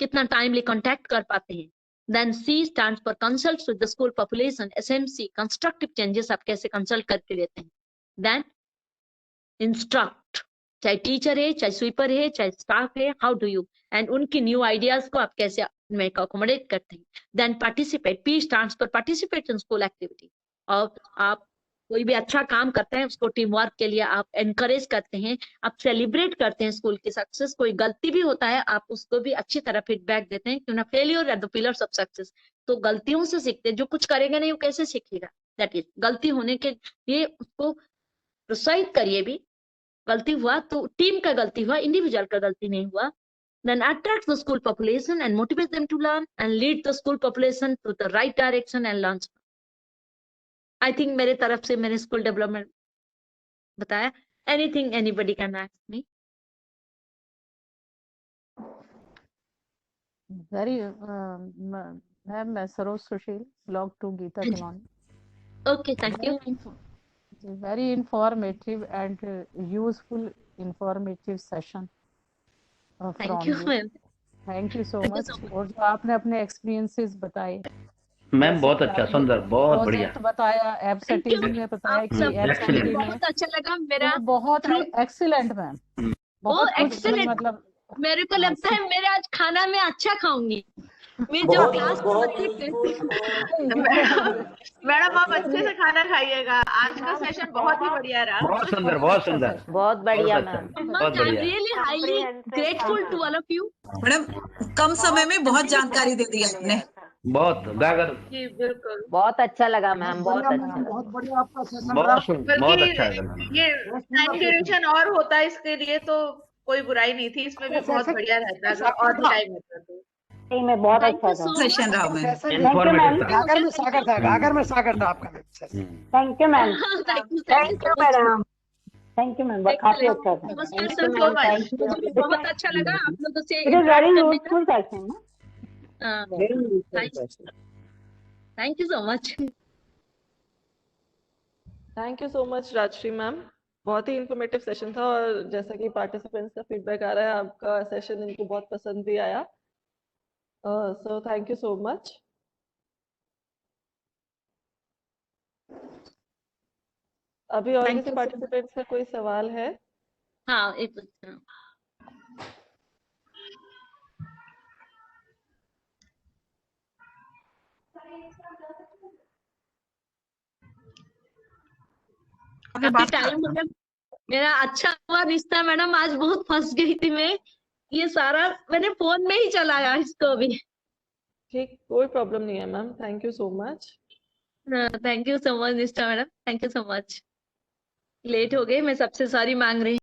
कितना टाइमली कांटेक्ट कर पाते हैं। Then C stands for consult with the school population, SMC constructive changes आप कैसे कंसल्ट करके देते हैं। देन इंस्ट्रक्ट, चाहे टीचर है, चाहे स्वीपर है, चाहे स्टाफ है, हाउ डू यू, एंड उनकी न्यू आइडियाज को आप कैसे में अकोमोडेट करते हैं। Then participate, P stands for participate in school activity. और आप कोई भी अच्छा काम करते हैं उसको टीम वर्क के लिए आप एनकरेज करते हैं, आप सेलिब्रेट करते हैं स्कूल की सक्सेस। कोई गलती भी होता है आप उसको भी अच्छी तरह फीडबैक देते हैं, क्यों ना failure at the pillars of success. तो गलतियों से सीखते हैं, जो कुछ करेगा नहीं वो कैसे सीखेगा। दैट इज, गलती होने के लिए उसको प्रोत्साहित करिए भी। गलती हुआ तो टीम का गलती हुआ, इंडिविजुअल का गलती नहीं हुआ। Then attract the school population and motivate them to learn and lead the school population to the right direction and learn. I think मेरे तरफ से मैंने स्कूल डेवलपमेंट बताया। Anything anybody can ask me? Very ma'am मैं Saroj Sushil, block 2 Geeta colony. Okay, thank you. Very informative and useful informative session thank from you you. Ma'am. Thank you so Thank you much. so much. और जो आपने अपने एक्सपीरियंसेस बताए, मैम जैसे बहुत कि अच्छा, आपने सुंदर, बहुत बढ़िया। प्रोजेक्ट बताया, थैंक यू। एब्सेंटीज्म में बताया आप कि सब एब्सेंटी में एक्सीलेंट। बहुत अच्छा लगा मेरा तो बहुत थ्रू। एक्सीलेंट मैम, ओ बहुत कुछ एक्सीलेंट। मतलब मेरे को हाँ, लगता है मेरे आज खाना में अच्छा खाऊंगी। मैं जब क्लास में बच्चे मैडम आप अच्छे से खाना खाइएगा। आज का सेशन बहुत ही बढ़िया रहा। बहुत सुंदर, बहुत सुंदर, बहुत बढ़िया बहुत अच्छा, मैम। बहुत आई एम बढ़िया। Really highly grateful to all of you. Madam कम समय में बहुत जानकारी दे दी आपने। बहुत गागर, जी बिल्कुल। बहुत अच्छा लगा मैम, बहुत अच्छा। बहुत बढ़िया आपका सेशन बहुत रहा। बहुत बल्कि अच्छा है मैम। ये टाइम ड्यूरेशन और होता है इसके लिए तो कोई बुराई नहीं थी, इसमें भी बहुत बढ़िया रहता अगर और भी टाइम होता तो। सही में बहुत थैंक अच्छा यू था। सो सेशन रहा मैम। इंफॉर्मेटिव था। गागर में सागर था, गागर में सागर था आपका session. Thank you ma'am. Much. Thank you madam. Thank you ma'am, काफी अच्छा था। नमस्कार Thank you so much. मुझे भी बहुत अच्छा लगा आप लोगों से इट इज वेरी interact करने यूजफुल सेशन। का। Very useful session. Thank you so much. Thank you so much Rajshri ma'am, बहुत ही इंफॉर्मेटिव सेशन था और जैसा कि पार्टिसिपेंट्स का फीडबैक आ रहा है आपका सेशन इनको बहुत पसंद भी आया। So thank you so much. अभी और Thank किसी you so पार्टिसिपेंट्स का कोई सवाल है? हाँ एक काफी टाइम हो गया। मेरा अच्छा हुआ रिश्ता मैडम, आज बहुत फंस गई थी मैं। ये सारा मैंने फोन में ही चलाया इसको भी। ठीक, कोई प्रॉब्लम नहीं है ma'am, thank you so much. Thank you so much Nishtha madam, thank you so much. Late हो गए, मैं सबसे सॉरी मांग रही